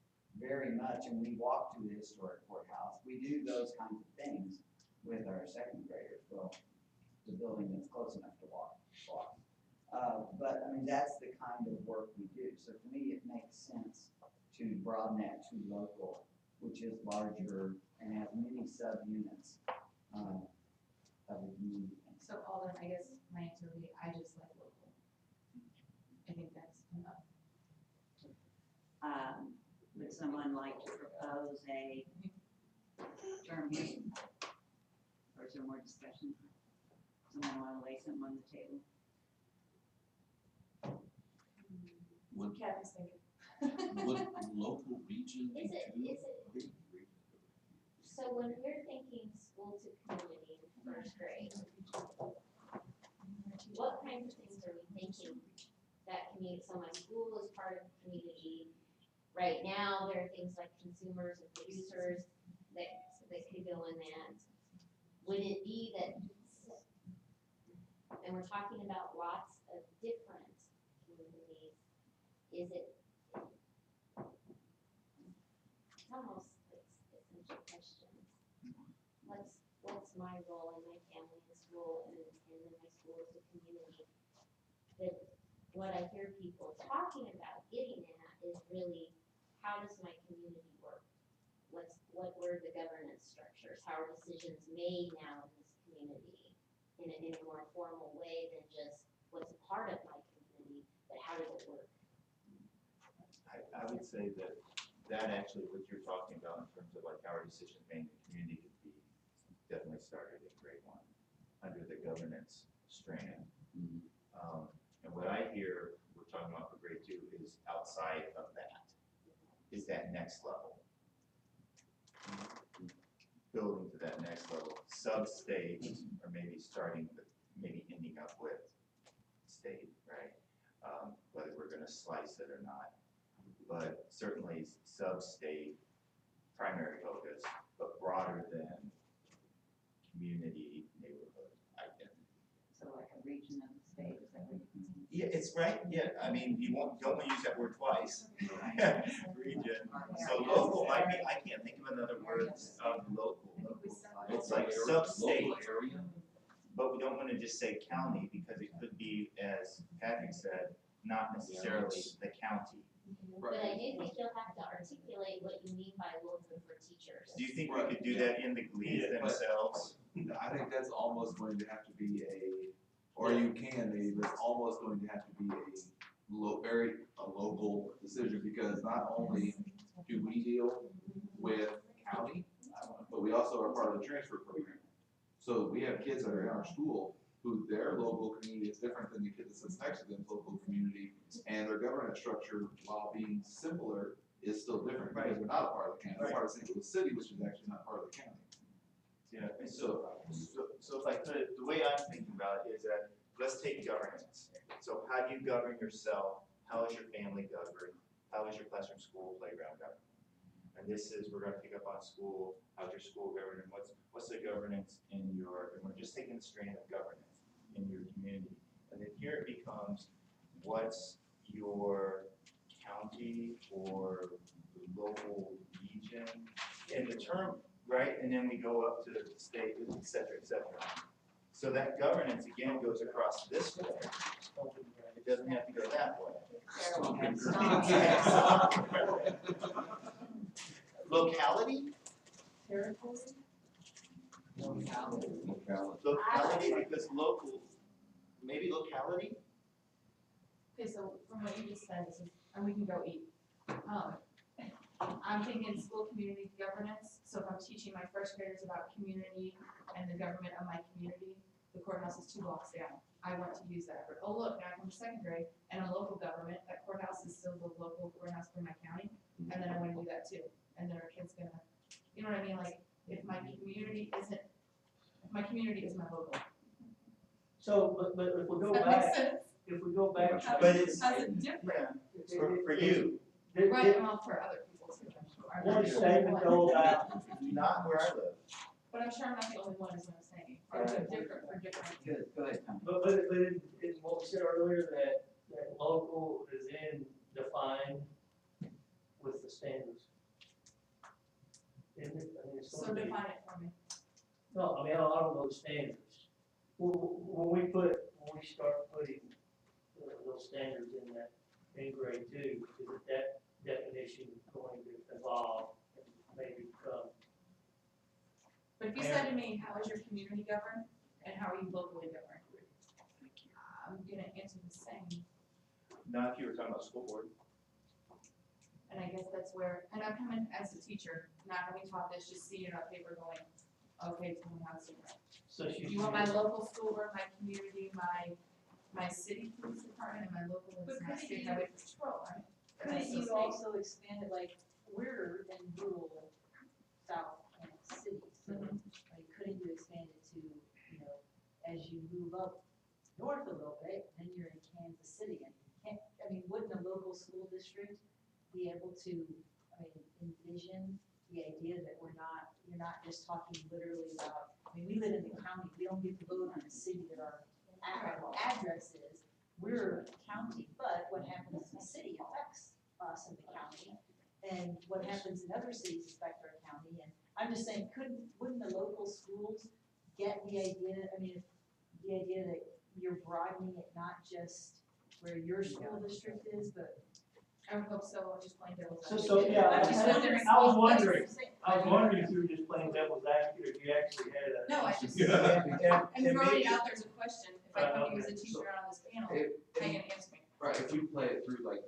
very much, and we walk to the historic courthouse. We do those kinds of things with our second graders. Well, the building that's close enough to walk. But I mean, that's the kind of work we do. So to me, it makes sense to broaden that to local, which is larger and has many subunits of the community.
So Alden, I guess my answer would be, I just like local. I think that's enough.
Would someone like to propose a term here? Or is there more discussion? Someone want to lay something on the table?
Would,
Kathy's thinking.
would local region be too?
So when we're thinking school to community in first grade, what kinds of things are we thinking that community, so my school is part of the community. Right now, there are things like consumers and producers that could go in that. Would it be that, and we're talking about lots of different communities, is it, it's almost like essential questions. What's my role in my family and school and then my school as a community? That what I hear people talking about getting at is really, how does my community work? What were the governance structures? How are decisions made now in this community in a more formal way than just what's a part of my community, but how does it work?
I would say that actually what you're talking about in terms of like how our decisions made in the community could be definitely started in grade 1 under the governance strand. And what I hear we're talking about for grade 2 is outside of that, is that next level. Building to that next level, sub-stage, or maybe starting with, maybe ending up with state, right? Whether we're gonna slice it or not. But certainly sub-state, primary focus, but broader than community, neighborhood identity.
So like a region of the state, is that what you mean?
Yeah, it's right, yeah, I mean, don't want to use that word twice. Region, so local might be, I can't think of another word of local. It's like sub-state, but we don't want to just say county, because it could be, as Patrick said, not necessarily the county.
But I do think you'll have to articulate what you mean by local for teachers.
Do you think we could do that in the glees themselves?
I think that's almost going to have to be that's almost going to have to be a local decision, because not only do we deal with county, but we also are part of the transfer program. So we have kids that are in our school who their local community is different than the kid that sits next to them's local community, and their governance structure, while being similar, is still different because they're not a part of the county. They're part of St. Louis City, which is actually not part of the county.
Yeah, and so if I could, the way I'm thinking about it is that, let's take governance. So how do you govern yourself? How is your family governed? How is your classroom, school, playground governed? And this is, we're gonna pick up on school, how's your school governed, and what's the governance in your, and we're just taking the strand of governance in your community. And then here it becomes, what's your county or local region? And the term, right, and then we go up to the state, et cetera, et cetera. So that governance again goes across this way. It doesn't have to go that way. Locality?
Territory?
Locality, because local, maybe locality?
Okay, so from what you just said, this is, and we can go eat. I'm thinking school community governance, so if I'm teaching my first graders about community and the government of my community, the courthouse is 2 blocks down. I want to use that, but oh look, now I come to second grade and a local government, that courthouse is still the local courthouse for my county, and then I wanna do that too. And then our kid's gonna, you know what I mean, like, if my community isn't my local.
So, but if we go
Does that make
back,
sense?
if we go back.
But it's,
How's it different?
for you,
Right, well, for other people too, I'm sure. I'm
One
not the only
statement
one.
though about,
not where I live.
But I'm sure I'm not the only one, is what I'm saying. It's different for different.
Good, go ahead, Tom.
but it, what we said earlier, that local is in defined with the standards. Isn't it? I mean, it's
So
gonna be.
define it for me.
No, I mean, I don't know the standards. When we start putting those standards in that, in grade 2, is that definition going to evolve and maybe become?
But if you said to me, how is your community governed and how are you locally governed? I'm gonna answer the same,
Not if you were talking about school board.
and I guess that's where, and I'm coming as a teacher, not having taught this, just seeing it on paper going, okay, tell me how to do that.
So
Do you want my local school board, my community, my city police department, and my local is
But
my
couldn't
state
you-
highway patrol, right?
Couldn't
That's
you
the state.
also expand it, like, we're in rural South Kansas City, so,
Mhm.
like, couldn't you expand it to, you know, as you move up north a little bit, then you're in Kansas City, and you can't, I mean, wouldn't a local school district be able to, I mean, envision the idea that you're not just talking literally about, I mean, we live in the county, we don't get to vote on the city that our address is, we're a county, but what happens in the city affects us in the county, and what happens in other cities affect our county, and I'm just saying, wouldn't the local schools get the idea, I mean, the idea that you're broadening it not just where your school district is, but.
I would hope so, just plain devil's
So,
advocate.
yeah,
I'm just wondering.
I was
That's what I'm
wondering,
saying.
if you were just playing devil's advocate, if you actually had a.
No, I just,
Yeah.
I'm throwing it out there as a question, if I come to you as a teacher on this panel, how you gonna answer me?
Right, if we play it through like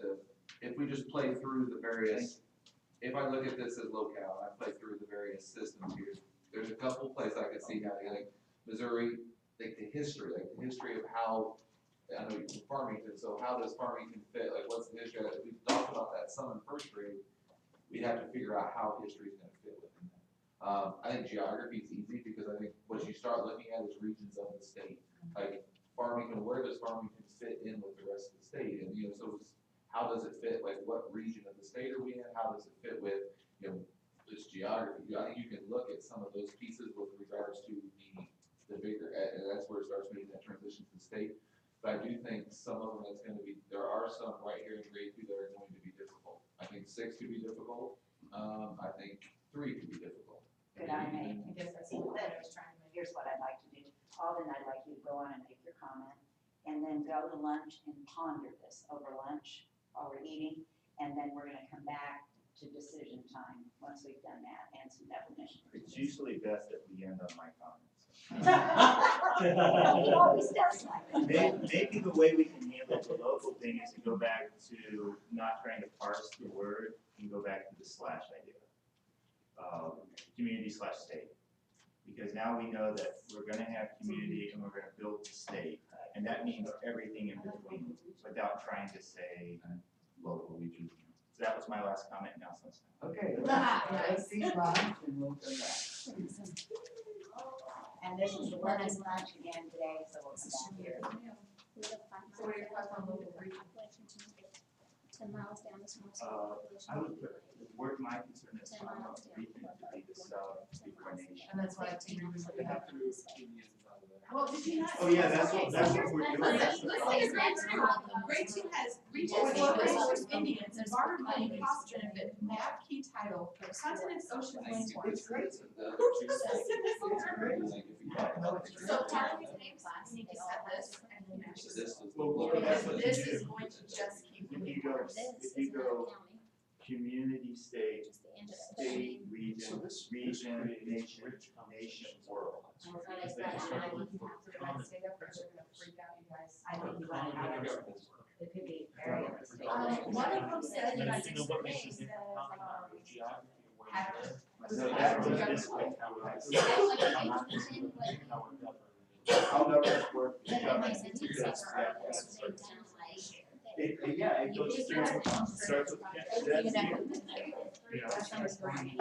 if we just play through the various, if I look at this as locale, I play through the various systems here, there's a couple places I could see how, like Missouri, like the history of how, I know you're from Farmington, so how does Farmington fit, like what's the history, we talked about that some in first grade, we'd have to figure out how history is gonna fit within that. I think geography is easy, because I think what you start looking at is regions of the state, like Farmington, where does Farmington fit in with the rest of the state, and you know, so how does it fit, like what region of the state are we in, how does it fit with, you know, just geography, I think you can look at some of those pieces with regards to the bigger, and that's where it starts making that transition to the state. But I do think some of them that's gonna be, there are some right here in grade 2 that are going to be difficult. I think 6 could be difficult, I think 3 could be difficult.
Could I make,
I guess that's the point I was trying to make.
here's what I'd like to do. Alden, I'd like you to go on and make your comment, and then go to lunch and ponder this over lunch while we're eating, and then we're gonna come back to decision time once we've done that and some definitions.
It's usually best that we end on my comments.
He always does like that.
Maybe the way we can handle the local thing is to go back to not trying to parse the word and go back to the slash idea. Community/state. Because now we know that we're gonna have community and we're gonna build the state. And that means everything in between without trying to say local region. So that was my last comment, now it's last time.
Okay, let's see lunch and we'll come back.
And this is the working lunch again today, so we'll come back here.
So what are your thoughts on local region?
10 miles down the small
I would put, where my concern is, I want the region to be the south before nation.
And that's what I figured we would have.
Through Indians out of there.
Well, did you not?
Oh, yeah, that's what we're doing.
Let's say grade 2 has regions, locals, Indians, and Barber County cost benefit, map key title, continents, oceans, landforms.
It's great.
Who took us in this order? So part of the same class, you need to set this and then match
So
this.
this is.
Well,
Because
that's what
this
you
is
do.
going to just keep
If
moving
you go,
forward.
if you go community, state, state, region, nation, world.
Or if I like that, and I need to have to stay up there, they're gonna freak out, you guys.
I think you want to have it. It could be very interesting.
One of them said that I
You know what makes
just
it different from geography?
Have-
So that was this way.
How we're governed.
how government work is
Yeah, that
governed,
makes sense.
because,
Like,
yeah, it goes through, starts with, that's,
That summer's going.